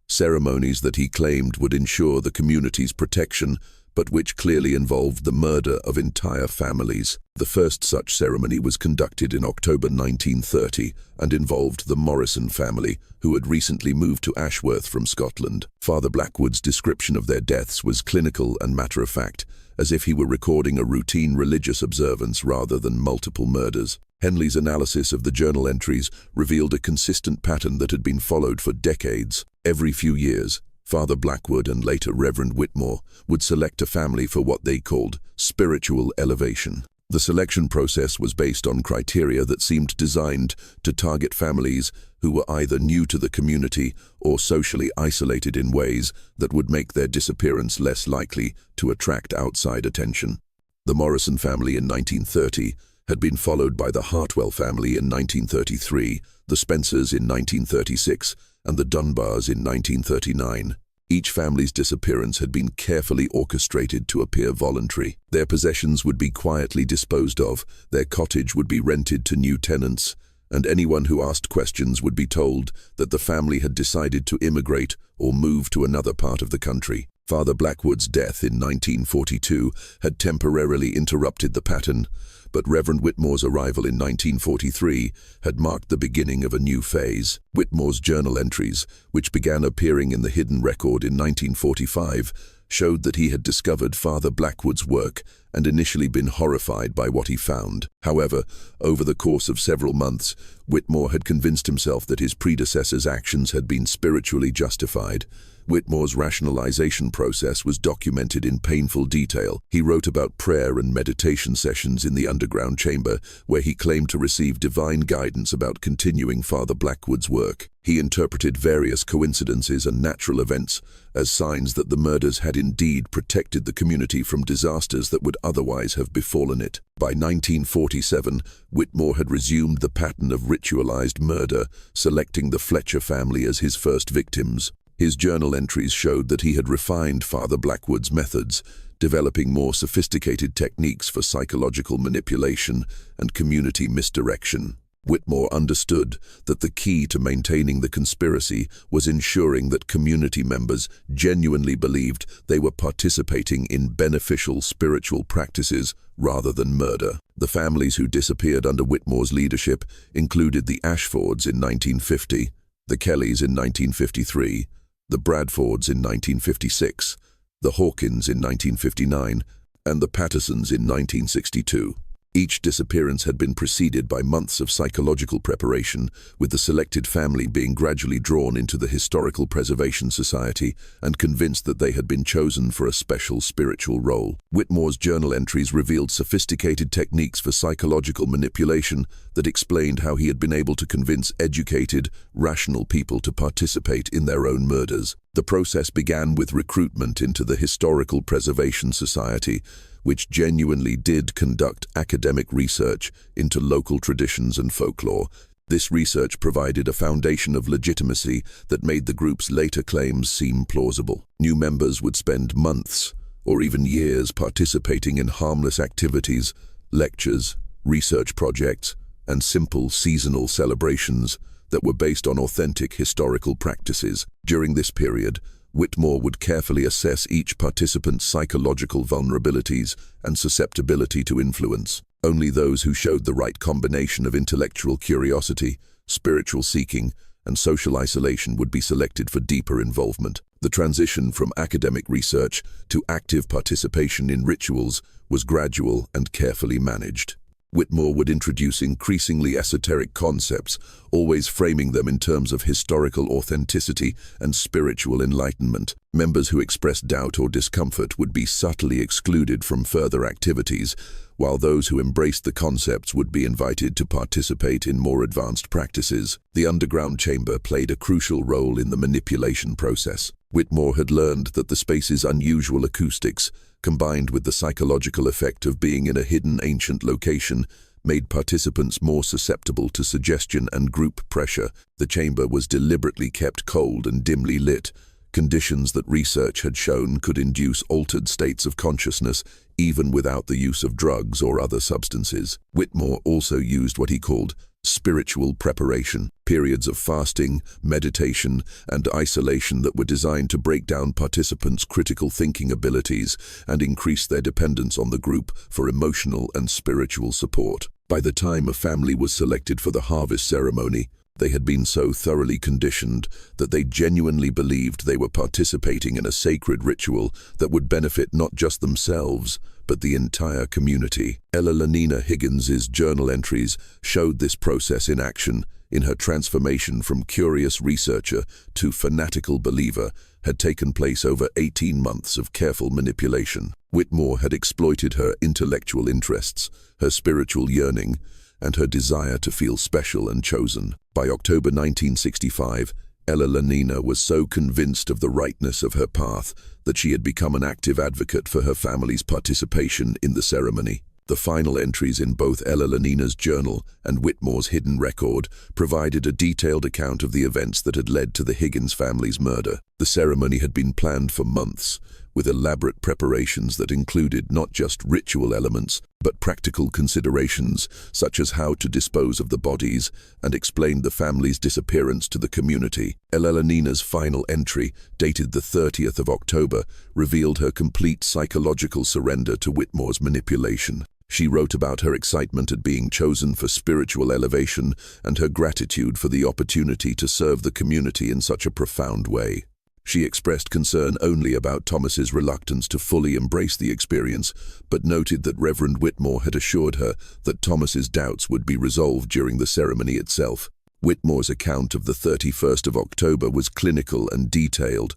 ceremonies that he claimed would ensure the community's protection, but which clearly involved the murder of entire families. The first such ceremony was conducted in October 1930 and involved the Morrison family, who had recently moved to Ashworth from Scotland. Father Blackwood's description of their deaths was clinical and matter-of-fact, as if he were recording a routine religious observance rather than multiple murders. Henley's analysis of the journal entries revealed a consistent pattern that had been followed for decades. Every few years, Father Blackwood and later Reverend Whitmore would select a family for what they called spiritual elevation. The selection process was based on criteria that seemed designed to target families who were either new to the community or socially isolated in ways that would make their disappearance less likely to attract outside attention. The Morrison family in 1930 had been followed by the Hartwell family in 1933, the Spencers in 1936, and the Dunbars in 1939. Each family's disappearance had been carefully orchestrated to appear voluntary. Their possessions would be quietly disposed of, their cottage would be rented to new tenants, and anyone who asked questions would be told that the family had decided to immigrate or move to another part of the country. Father Blackwood's death in 1942 had temporarily interrupted the pattern, but Reverend Whitmore's arrival in 1943 had marked the beginning of a new phase. Whitmore's journal entries, which began appearing in the Hidden Record in 1945, showed that he had discovered Father Blackwood's work and initially been horrified by what he found. However, over the course of several months, Whitmore had convinced himself that his predecessor's actions had been spiritually justified. Whitmore's rationalization process was documented in painful detail. He wrote about prayer and meditation sessions in the underground chamber, where he claimed to receive divine guidance about continuing Father Blackwood's work. He interpreted various coincidences and natural events as signs that the murders had indeed protected the community from disasters that would otherwise have befallen it. By 1947, Whitmore had resumed the pattern of ritualized murder, selecting the Fletcher family as his first victims. His journal entries showed that he had refined Father Blackwood's methods, developing more sophisticated techniques for psychological manipulation and community misdirection. Whitmore understood that the key to maintaining the conspiracy was ensuring that community members genuinely believed they were participating in beneficial spiritual practices rather than murder. The families who disappeared under Whitmore's leadership included the Ashfords in 1950, the Kellys in 1953, the Bradfords in 1956, the Hawkins in 1959, and the Pattersons in 1962. Each disappearance had been preceded by months of psychological preparation, with the selected family being gradually drawn into the Historical Preservation Society and convinced that they had been chosen for a special spiritual role. Whitmore's journal entries revealed sophisticated techniques for psychological manipulation that explained how he had been able to convince educated, rational people to participate in their own murders. The process began with recruitment into the Historical Preservation Society, which genuinely did conduct academic research into local traditions and folklore. This research provided a foundation of legitimacy that made the group's later claims seem plausible. New members would spend months, or even years, participating in harmless activities, lectures, research projects, and simple seasonal celebrations that were based on authentic historical practices. During this period, Whitmore would carefully assess each participant's psychological vulnerabilities and susceptibility to influence. Only those who showed the right combination of intellectual curiosity, spiritual seeking, and social isolation would be selected for deeper involvement. The transition from academic research to active participation in rituals was gradual and carefully managed. Whitmore would introduce increasingly esoteric concepts, always framing them in terms of historical authenticity and spiritual enlightenment. Members who expressed doubt or discomfort would be subtly excluded from further activities, while those who embraced the concepts would be invited to participate in more advanced practices. The underground chamber played a crucial role in the manipulation process. Whitmore had learned that the space's unusual acoustics, combined with the psychological effect of being in a hidden ancient location, made participants more susceptible to suggestion and group pressure. The chamber was deliberately kept cold and dimly lit, conditions that research had shown could induce altered states of consciousness even without the use of drugs or other substances. Whitmore also used what he called spiritual preparation, periods of fasting, meditation, and isolation that were designed to break down participants' critical thinking abilities and increase their dependence on the group for emotional and spiritual support. By the time a family was selected for the harvest ceremony, they had been so thoroughly conditioned that they genuinely believed they were participating in a sacred ritual that would benefit not just themselves, but the entire community. Ella Lanina Higgins's journal entries showed this process in action. In her transformation from curious researcher to fanatical believer had taken place over 18 months of careful manipulation. Whitmore had exploited her intellectual interests, her spiritual yearning, and her desire to feel special and chosen. By October 1965, Ella Lanina was so convinced of the rightness of her path that she had become an active advocate for her family's participation in the ceremony. The final entries in both Ella Lanina's journal and Whitmore's hidden record provided a detailed account of the events that had led to the Higgins family's murder. The ceremony had been planned for months, with elaborate preparations that included not just ritual elements, but practical considerations such as how to dispose of the bodies and explain the family's disappearance to the community. Ella Lanina's final entry, dated the 30th of October, revealed her complete psychological surrender to Whitmore's manipulation. She wrote about her excitement at being chosen for spiritual elevation and her gratitude for the opportunity to serve the community in such a profound way. She expressed concern only about Thomas's reluctance to fully embrace the experience, but noted that Reverend Whitmore had assured her that Thomas's doubts would be resolved during the ceremony itself. Whitmore's account of the 31st of October was clinical and detailed,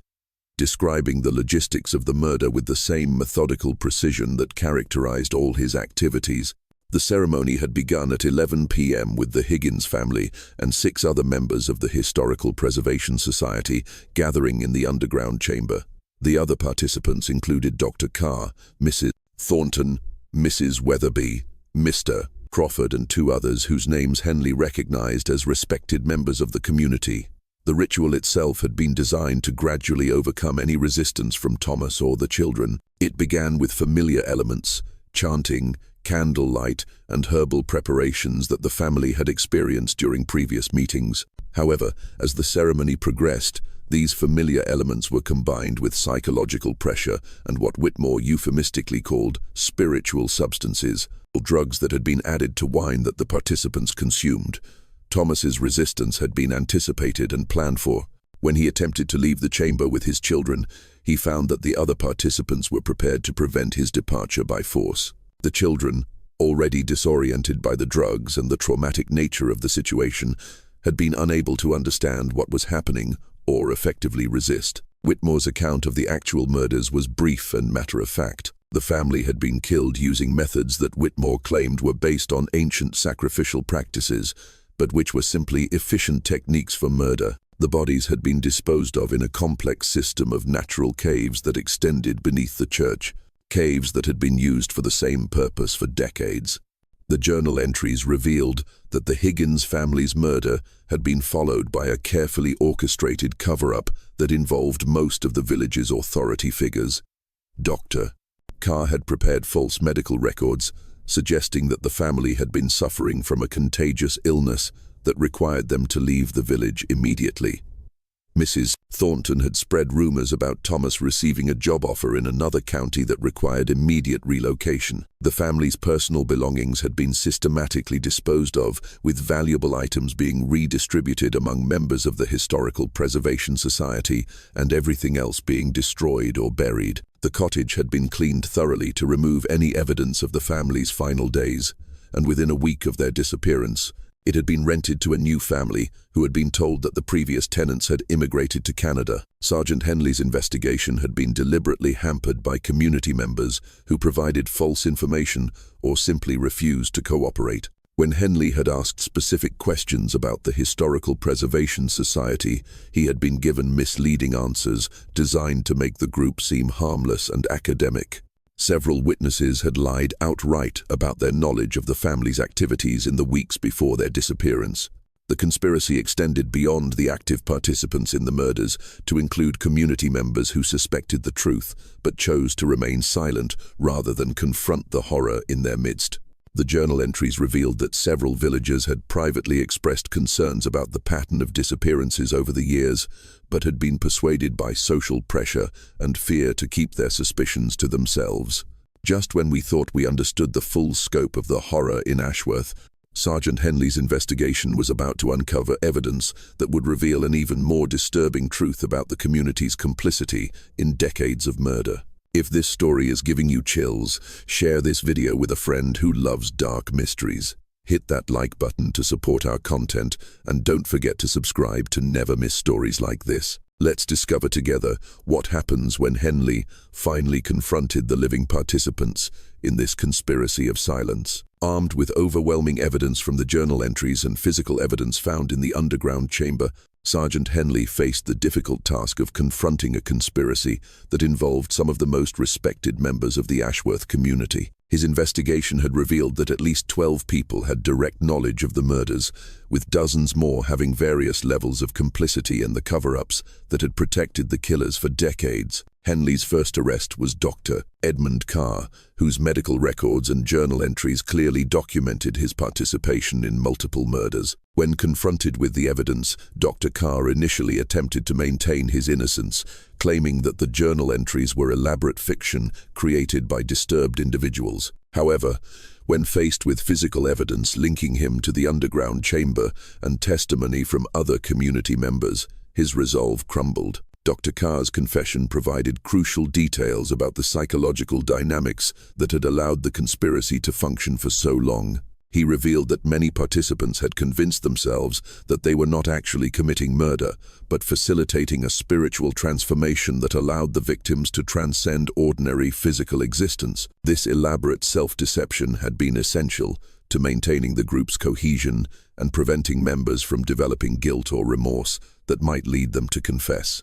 describing the logistics of the murder with the same methodical precision that characterized all his activities. The ceremony had begun at 11 p.m. with the Higgins family and 6 other members of the Historical Preservation Society gathering in the underground chamber. The other participants included Dr. Carr, Mrs. Thornton, Mrs. Weatherby, Mr. Crawford, and 2 others whose names Henley recognized as respected members of the community. The ritual itself had been designed to gradually overcome any resistance from Thomas or the children. It began with familiar elements, chanting, candlelight, and herbal preparations that the family had experienced during previous meetings. However, as the ceremony progressed, these familiar elements were combined with psychological pressure and what Whitmore euphemistically called spiritual substances, or drugs that had been added to wine that the participants consumed. Thomas's resistance had been anticipated and planned for. When he attempted to leave the chamber with his children, he found that the other participants were prepared to prevent his departure by force. The children, already disoriented by the drugs and the traumatic nature of the situation, had been unable to understand what was happening or effectively resist. Whitmore's account of the actual murders was brief and matter-of-fact. The family had been killed using methods that Whitmore claimed were based on ancient sacrificial practices, but which were simply efficient techniques for murder. The bodies had been disposed of in a complex system of natural caves that extended beneath the church, caves that had been used for the same purpose for decades. The journal entries revealed that the Higgins family's murder had been followed by a carefully orchestrated cover-up that involved most of the village's authority figures. Dr. Carr had prepared false medical records, suggesting that the family had been suffering from a contagious illness that required them to leave the village immediately. Mrs. Thornton had spread rumors about Thomas receiving a job offer in another county that required immediate relocation. The family's personal belongings had been systematically disposed of, with valuable items being redistributed among members of the Historical Preservation Society and everything else being destroyed or buried. The cottage had been cleaned thoroughly to remove any evidence of the family's final days, and within a week of their disappearance, it had been rented to a new family who had been told that the previous tenants had immigrated to Canada. Sergeant Henley's investigation had been deliberately hampered by community members who provided false information or simply refused to cooperate. When Henley had asked specific questions about the Historical Preservation Society, he had been given misleading answers designed to make the group seem harmless and academic. Several witnesses had lied outright about their knowledge of the family's activities in the weeks before their disappearance. The conspiracy extended beyond the active participants in the murders to include community members who suspected the truth but chose to remain silent rather than confront the horror in their midst. The journal entries revealed that several villagers had privately expressed concerns about the pattern of disappearances over the years, but had been persuaded by social pressure and fear to keep their suspicions to themselves. Just when we thought we understood the full scope of the horror in Ashworth, Sergeant Henley's investigation was about to uncover evidence that would reveal an even more disturbing truth about the community's complicity in decades of murder. If this story is giving you chills, share this video with a friend who loves dark mysteries. Hit that like button to support our content, and don't forget to subscribe to never miss stories like this. Let's discover together what happens when Henley finally confronted the living participants in this conspiracy of silence. Armed with overwhelming evidence from the journal entries and physical evidence found in the underground chamber, Sergeant Henley faced the difficult task of confronting a conspiracy that involved some of the most respected members of the Ashworth community. His investigation had revealed that at least 12 people had direct knowledge of the murders, with dozens more having various levels of complicity in the cover-ups that had protected the killers for decades. Henley's first arrest was Dr. Edmund Carr, whose medical records and journal entries clearly documented his participation in multiple murders. When confronted with the evidence, Dr. Carr initially attempted to maintain his innocence, claiming that the journal entries were elaborate fiction created by disturbed individuals. However, when faced with physical evidence linking him to the underground chamber and testimony from other community members, his resolve crumbled. Dr. Carr's confession provided crucial details about the psychological dynamics that had allowed the conspiracy to function for so long. He revealed that many participants had convinced themselves that they were not actually committing murder, but facilitating a spiritual transformation that allowed the victims to transcend ordinary physical existence. This elaborate self-deception had been essential to maintaining the group's cohesion and preventing members from developing guilt or remorse that might lead them to confess.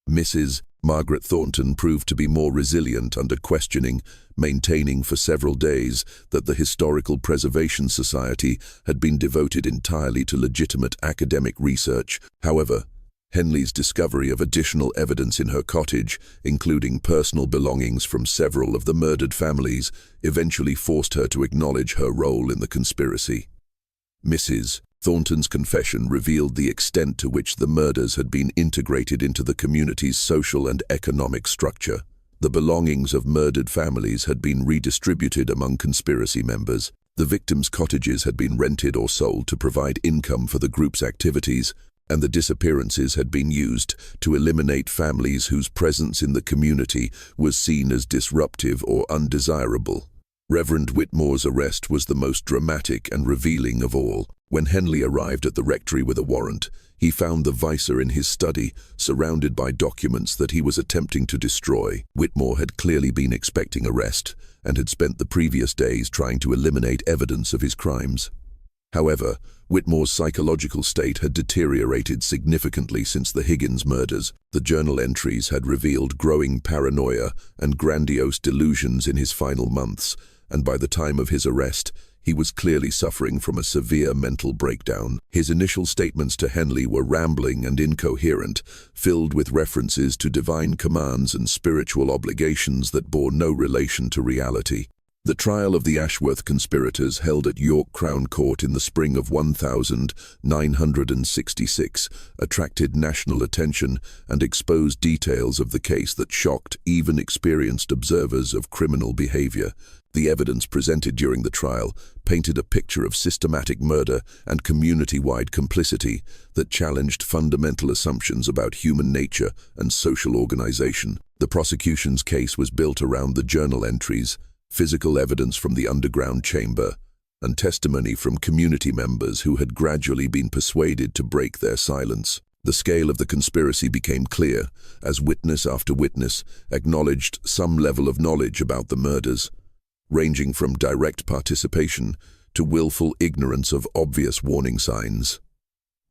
Mrs. Margaret Thornton proved to be more resilient under questioning, maintaining for several days that the Historical Preservation Society had been devoted entirely to legitimate academic research. However, Henley's discovery of additional evidence in her cottage, including personal belongings from several of the murdered families, eventually forced her to acknowledge her role in the conspiracy. Mrs. Thornton's confession revealed the extent to which the murders had been integrated into the community's social and economic structure. The belongings of murdered families had been redistributed among conspiracy members. The victims' cottages had been rented or sold to provide income for the group's activities, and the disappearances had been used to eliminate families whose presence in the community was seen as disruptive or undesirable. Reverend Whitmore's arrest was the most dramatic and revealing of all. When Henley arrived at the rectory with a warrant, he found the vicar in his study, surrounded by documents that he was attempting to destroy. Whitmore had clearly been expecting arrest and had spent the previous days trying to eliminate evidence of his crimes. However, Whitmore's psychological state had deteriorated significantly since the Higgins murders. The journal entries had revealed growing paranoia and grandiose delusions in his final months, and by the time of his arrest, he was clearly suffering from a severe mental breakdown. His initial statements to Henley were rambling and incoherent, filled with references to divine commands and spiritual obligations that bore no relation to reality. The trial of the Ashworth conspirators, held at York Crown Court in the spring of 1966, attracted national attention and exposed details of the case that shocked even experienced observers of criminal behavior. The evidence presented during the trial painted a picture of systematic murder and community-wide complicity that challenged fundamental assumptions about human nature and social organization. The prosecution's case was built around the journal entries, physical evidence from the underground chamber, and testimony from community members who had gradually been persuaded to break their silence. The scale of the conspiracy became clear as witness after witness acknowledged some level of knowledge about the murders, ranging from direct participation to willful ignorance of obvious warning signs.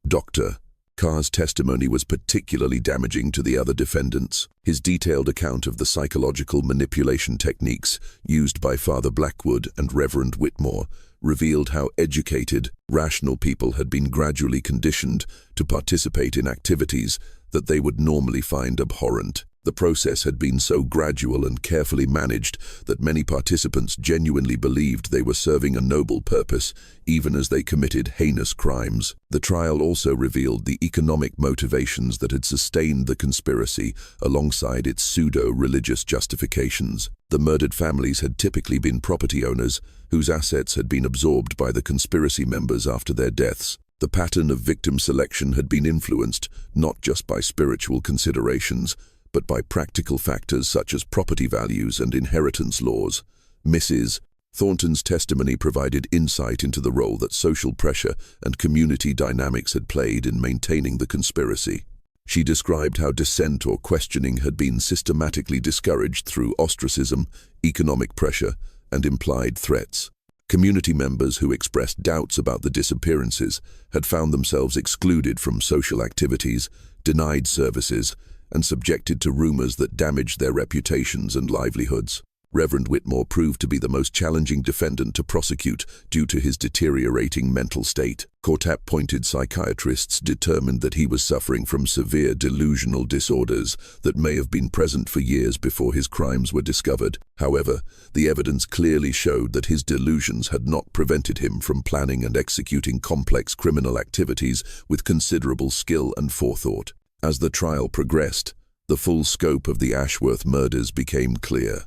Dr. Carr's testimony was particularly damaging to the other defendants. His detailed account of the psychological manipulation techniques used by Father Blackwood and Reverend Whitmore revealed how educated, rational people had been gradually conditioned to participate in activities that they would normally find abhorrent. The process had been so gradual and carefully managed that many participants genuinely believed they were serving a noble purpose, even as they committed heinous crimes. The trial also revealed the economic motivations that had sustained the conspiracy alongside its pseudo-religious justifications. The murdered families had typically been property owners whose assets had been absorbed by the conspiracy members after their deaths. The pattern of victim selection had been influenced not just by spiritual considerations, but by practical factors such as property values and inheritance laws. Mrs. Thornton's testimony provided insight into the role that social pressure and community dynamics had played in maintaining the conspiracy. She described how dissent or questioning had been systematically discouraged through ostracism, economic pressure, and implied threats. Community members who expressed doubts about the disappearances had found themselves excluded from social activities, denied services, and subjected to rumors that damaged their reputations and livelihoods. Reverend Whitmore proved to be the most challenging defendant to prosecute due to his deteriorating mental state. Court-appointed psychiatrists determined that he was suffering from severe delusional disorders that may have been present for years before his crimes were discovered. However, the evidence clearly showed that his delusions had not prevented him from planning and executing complex criminal activities with considerable skill and forethought. As the trial progressed, the full scope of the Ashworth murders became clear.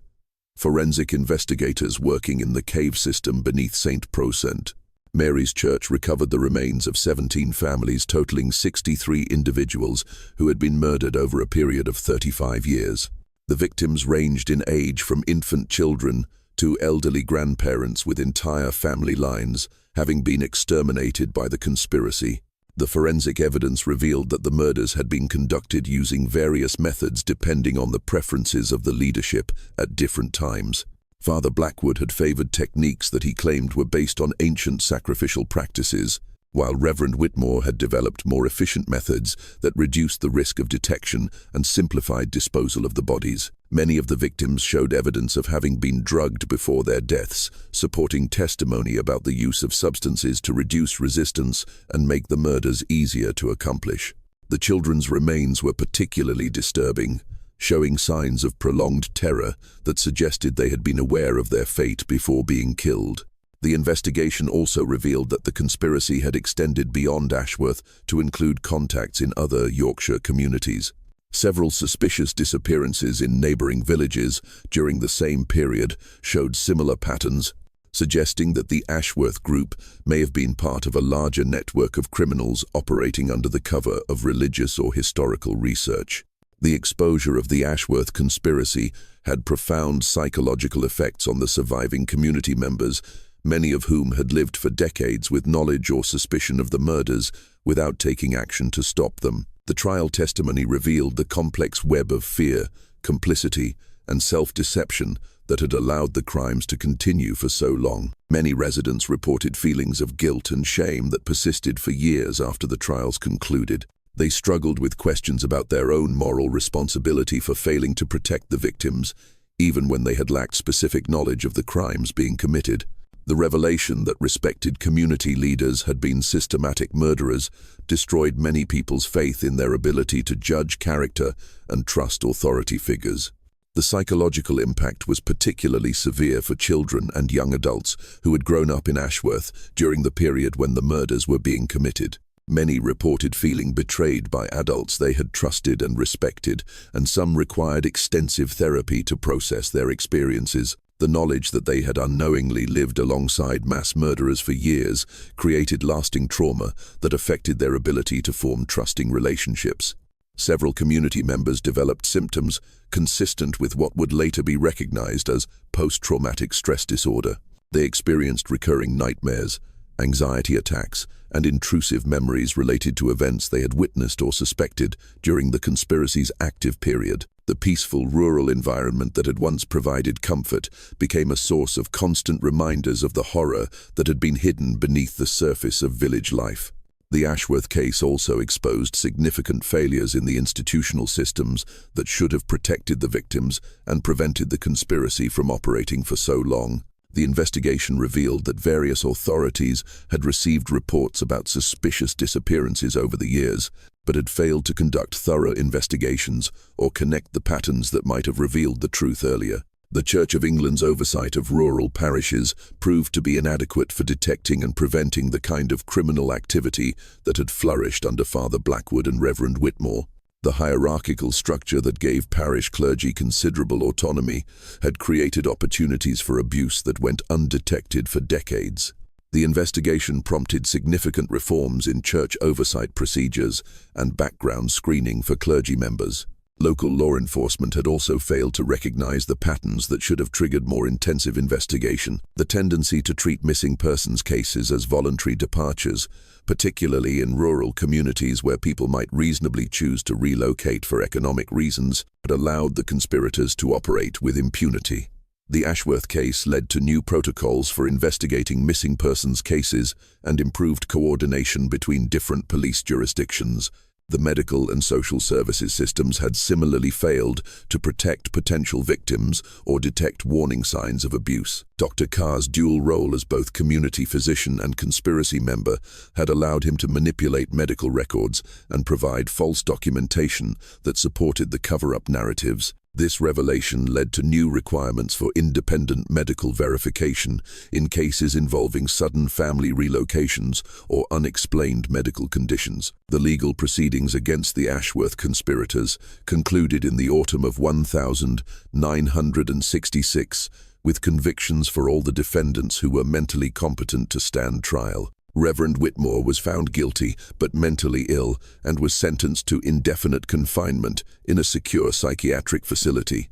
Forensic investigators working in the cave system beneath St. Procent Mary's Church recovered the remains of 17 families totaling 63 individuals who had been murdered over a period of 35 years. The victims ranged in age from infant children to elderly grandparents, with entire family lines having been exterminated by the conspiracy. The forensic evidence revealed that the murders had been conducted using various methods depending on the preferences of the leadership at different times. Father Blackwood had favored techniques that he claimed were based on ancient sacrificial practices, while Reverend Whitmore had developed more efficient methods that reduced the risk of detection and simplified disposal of the bodies. Many of the victims showed evidence of having been drugged before their deaths, supporting testimony about the use of substances to reduce resistance and make the murders easier to accomplish. The children's remains were particularly disturbing, showing signs of prolonged terror that suggested they had been aware of their fate before being killed. The investigation also revealed that the conspiracy had extended beyond Ashworth to include contacts in other Yorkshire communities. Several suspicious disappearances in neighbouring villages during the same period showed similar patterns, suggesting that the Ashworth group may have been part of a larger network of criminals operating under the cover of religious or historical research. The exposure of the Ashworth conspiracy had profound psychological effects on the surviving community members, many of whom had lived for decades with knowledge or suspicion of the murders without taking action to stop them. The trial testimony revealed the complex web of fear, complicity, and self-deception that had allowed the crimes to continue for so long. Many residents reported feelings of guilt and shame that persisted for years after the trials concluded. They struggled with questions about their own moral responsibility for failing to protect the victims, even when they had lacked specific knowledge of the crimes being committed. The revelation that respected community leaders had been systematic murderers destroyed many people's faith in their ability to judge character and trust authority figures. The psychological impact was particularly severe for children and young adults who had grown up in Ashworth during the period when the murders were being committed. Many reported feeling betrayed by adults they had trusted and respected, and some required extensive therapy to process their experiences. The knowledge that they had unknowingly lived alongside mass murderers for years created lasting trauma that affected their ability to form trusting relationships. Several community members developed symptoms consistent with what would later be recognized as post-traumatic stress disorder. They experienced recurring nightmares, anxiety attacks, and intrusive memories related to events they had witnessed or suspected during the conspiracy's active period. The peaceful rural environment that had once provided comfort became a source of constant reminders of the horror that had been hidden beneath the surface of village life. The Ashworth case also exposed significant failures in the institutional systems that should have protected the victims and prevented the conspiracy from operating for so long. The investigation revealed that various authorities had received reports about suspicious disappearances over the years, but had failed to conduct thorough investigations or connect the patterns that might have revealed the truth earlier. The Church of England's oversight of rural parishes proved to be inadequate for detecting and preventing the kind of criminal activity that had flourished under Father Blackwood and Reverend Whitmore. The hierarchical structure that gave parish clergy considerable autonomy had created opportunities for abuse that went undetected for decades. The investigation prompted significant reforms in church oversight procedures and background screening for clergy members. Local law enforcement had also failed to recognize the patterns that should have triggered more intensive investigation. The tendency to treat missing persons cases as voluntary departures, particularly in rural communities where people might reasonably choose to relocate for economic reasons, had allowed the conspirators to operate with impunity. The Ashworth case led to new protocols for investigating missing persons cases and improved coordination between different police jurisdictions. The medical and social services systems had similarly failed to protect potential victims or detect warning signs of abuse. Dr. Carr's dual role as both community physician and conspiracy member had allowed him to manipulate medical records and provide false documentation that supported the cover-up narratives. This revelation led to new requirements for independent medical verification in cases involving sudden family relocations or unexplained medical conditions. The legal proceedings against the Ashworth conspirators concluded in the autumn of 1966 with convictions for all the defendants who were mentally competent to stand trial. Reverend Whitmore was found guilty but mentally ill and was sentenced to indefinite confinement in a secure psychiatric facility.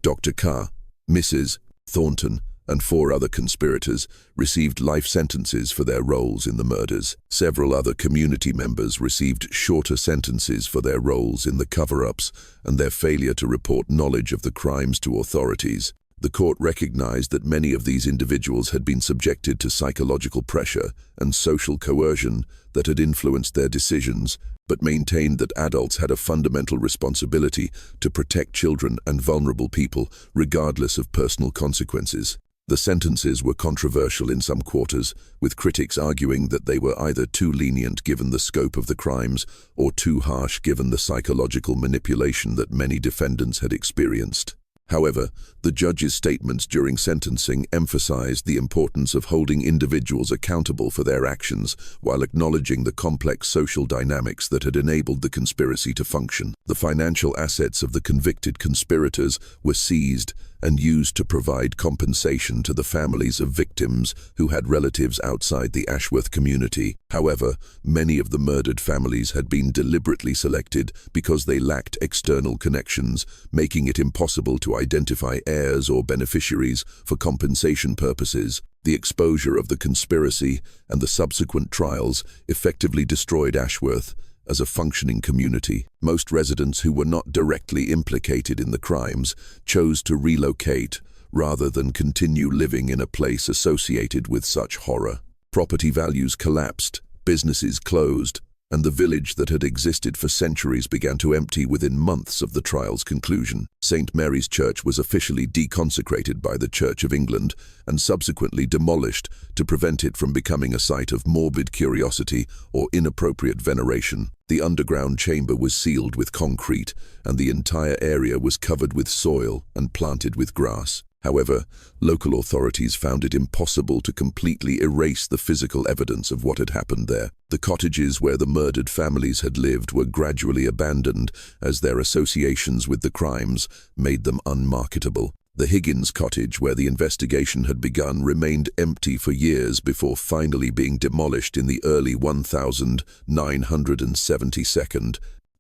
Dr. Carr, Mrs. Thornton, and 4 other conspirators received life sentences for their roles in the murders. Several other community members received shorter sentences for their roles in the cover-ups and their failure to report knowledge of the crimes to authorities. The court recognized that many of these individuals had been subjected to psychological pressure and social coercion that had influenced their decisions, but maintained that adults had a fundamental responsibility to protect children and vulnerable people, regardless of personal consequences. The sentences were controversial in some quarters, with critics arguing that they were either too lenient given the scope of the crimes or too harsh given the psychological manipulation that many defendants had experienced. However, the judge's statements during sentencing emphasized the importance of holding individuals accountable for their actions while acknowledging the complex social dynamics that had enabled the conspiracy to function. The financial assets of the convicted conspirators were seized and used to provide compensation to the families of victims who had relatives outside the Ashworth community. However, many of the murdered families had been deliberately selected because they lacked external connections, making it impossible to identify heirs or beneficiaries for compensation purposes. The exposure of the conspiracy and the subsequent trials effectively destroyed Ashworth as a functioning community. Most residents who were not directly implicated in the crimes chose to relocate rather than continue living in a place associated with such horror. Property values collapsed, businesses closed, and the village that had existed for centuries began to empty within months of the trial's conclusion. St. Mary's Church was officially deconsecrated by the Church of England and subsequently demolished to prevent it from becoming a site of morbid curiosity or inappropriate veneration. The underground chamber was sealed with concrete, and the entire area was covered with soil and planted with grass. However, local authorities found it impossible to completely erase the physical evidence of what had happened there. The cottages where the murdered families had lived were gradually abandoned as their associations with the crimes made them unmarketable. The Higgins cottage, where the investigation had begun, remained empty for years before finally being demolished in the early 1972.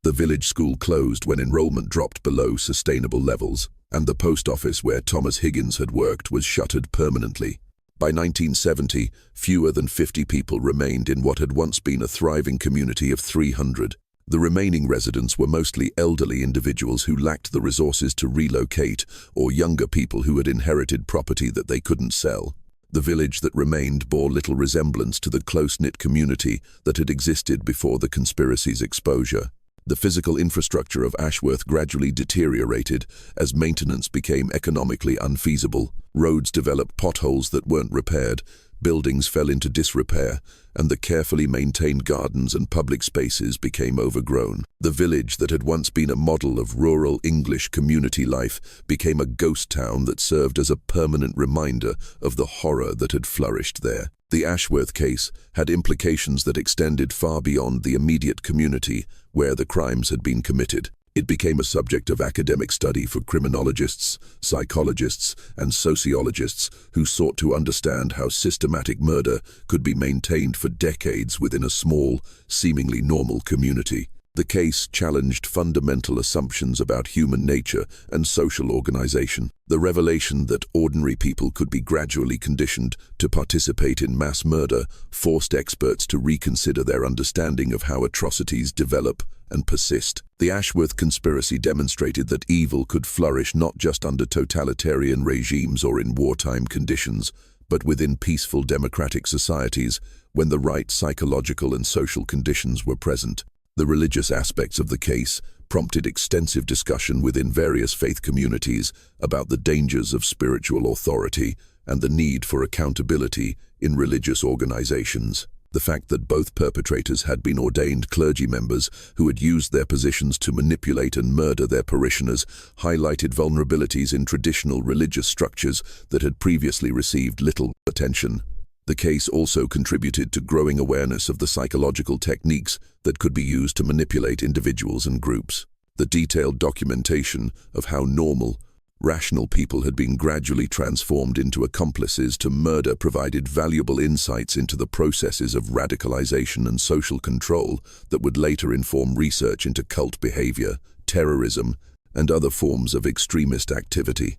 The village school closed when enrollment dropped below sustainable levels, and the post office where Thomas Higgins had worked was shuttered permanently. By 1970, fewer than 50 people remained in what had once been a thriving community of 300. The remaining residents were mostly elderly individuals who lacked the resources to relocate, or younger people who had inherited property that they couldn't sell. The village that remained bore little resemblance to the close-knit community that had existed before the conspiracy's exposure. The physical infrastructure of Ashworth gradually deteriorated as maintenance became economically unfeasible. Roads developed potholes that weren't repaired, buildings fell into disrepair, and the carefully maintained gardens and public spaces became overgrown. The village that had once been a model of rural English community life became a ghost town that served as a permanent reminder of the horror that had flourished there. The Ashworth case had implications that extended far beyond the immediate community where the crimes had been committed. It became a subject of academic study for criminologists, psychologists, and sociologists who sought to understand how systematic murder could be maintained for decades within a small, seemingly normal community. The case challenged fundamental assumptions about human nature and social organization. The revelation that ordinary people could be gradually conditioned to participate in mass murder forced experts to reconsider their understanding of how atrocities develop and persist. The Ashworth conspiracy demonstrated that evil could flourish not just under totalitarian regimes or in wartime conditions, but within peaceful democratic societies when the right psychological and social conditions were present. The religious aspects of the case prompted extensive discussion within various faith communities about the dangers of spiritual authority and the need for accountability in religious organizations. The fact that both perpetrators had been ordained clergy members who had used their positions to manipulate and murder their parishioners highlighted vulnerabilities in traditional religious structures that had previously received little attention. The case also contributed to growing awareness of the psychological techniques that could be used to manipulate individuals and groups. The detailed documentation of how normal, rational people had been gradually transformed into accomplices to murder provided valuable insights into the processes of radicalization and social control that would later inform research into cult behavior, terrorism, and other forms of extremist activity.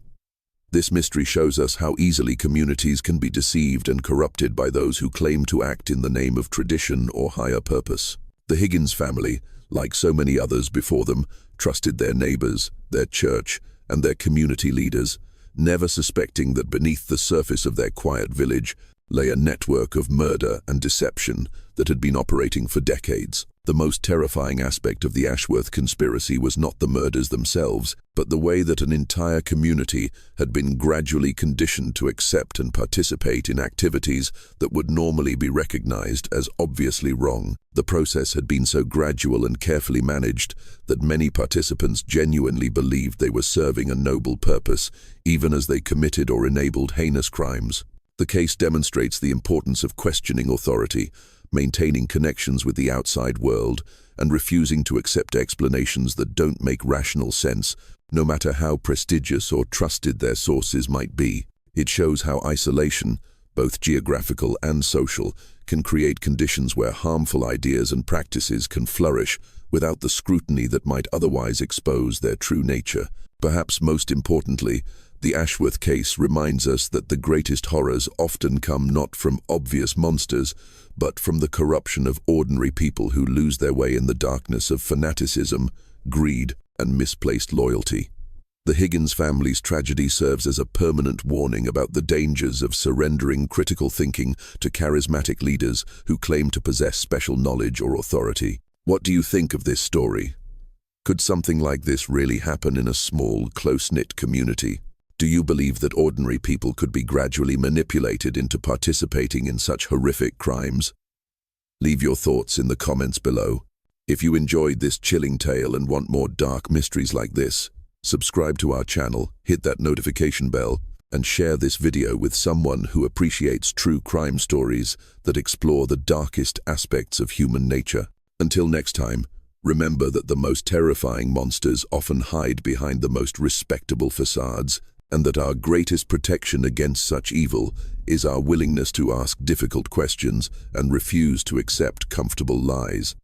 This mystery shows us how easily communities can be deceived and corrupted by those who claim to act in the name of tradition or higher purpose. The Higgins family, like so many others before them, trusted their neighbors, their church, and their community leaders, never suspecting that beneath the surface of their quiet village lay a network of murder and deception that had been operating for decades. The most terrifying aspect of the Ashworth conspiracy was not the murders themselves, but the way that an entire community had been gradually conditioned to accept and participate in activities that would normally be recognized as obviously wrong. The process had been so gradual and carefully managed that many participants genuinely believed they were serving a noble purpose, even as they committed or enabled heinous crimes. The case demonstrates the importance of questioning authority, maintaining connections with the outside world, and refusing to accept explanations that don't make rational sense, no matter how prestigious or trusted their sources might be. It shows how isolation, both geographical and social, can create conditions where harmful ideas and practices can flourish without the scrutiny that might otherwise expose their true nature. Perhaps most importantly, the Ashworth case reminds us that the greatest horrors often come not from obvious monsters, but from the corruption of ordinary people who lose their way in the darkness of fanaticism, greed, and misplaced loyalty. The Higgins family's tragedy serves as a permanent warning about the dangers of surrendering critical thinking to charismatic leaders who claim to possess special knowledge or authority. What do you think of this story? Could something like this really happen in a small, close-knit community? Do you believe that ordinary people could be gradually manipulated into participating in such horrific crimes? Leave your thoughts in the comments below. If you enjoyed this chilling tale and want more dark mysteries like this, subscribe to our channel, hit that notification bell, and share this video with someone who appreciates true crime stories that explore the darkest aspects of human nature. Until next time, remember that the most terrifying monsters often hide behind the most respectable facades, and that our greatest protection against such evil is our willingness to ask difficult questions and refuse to accept comfortable lies.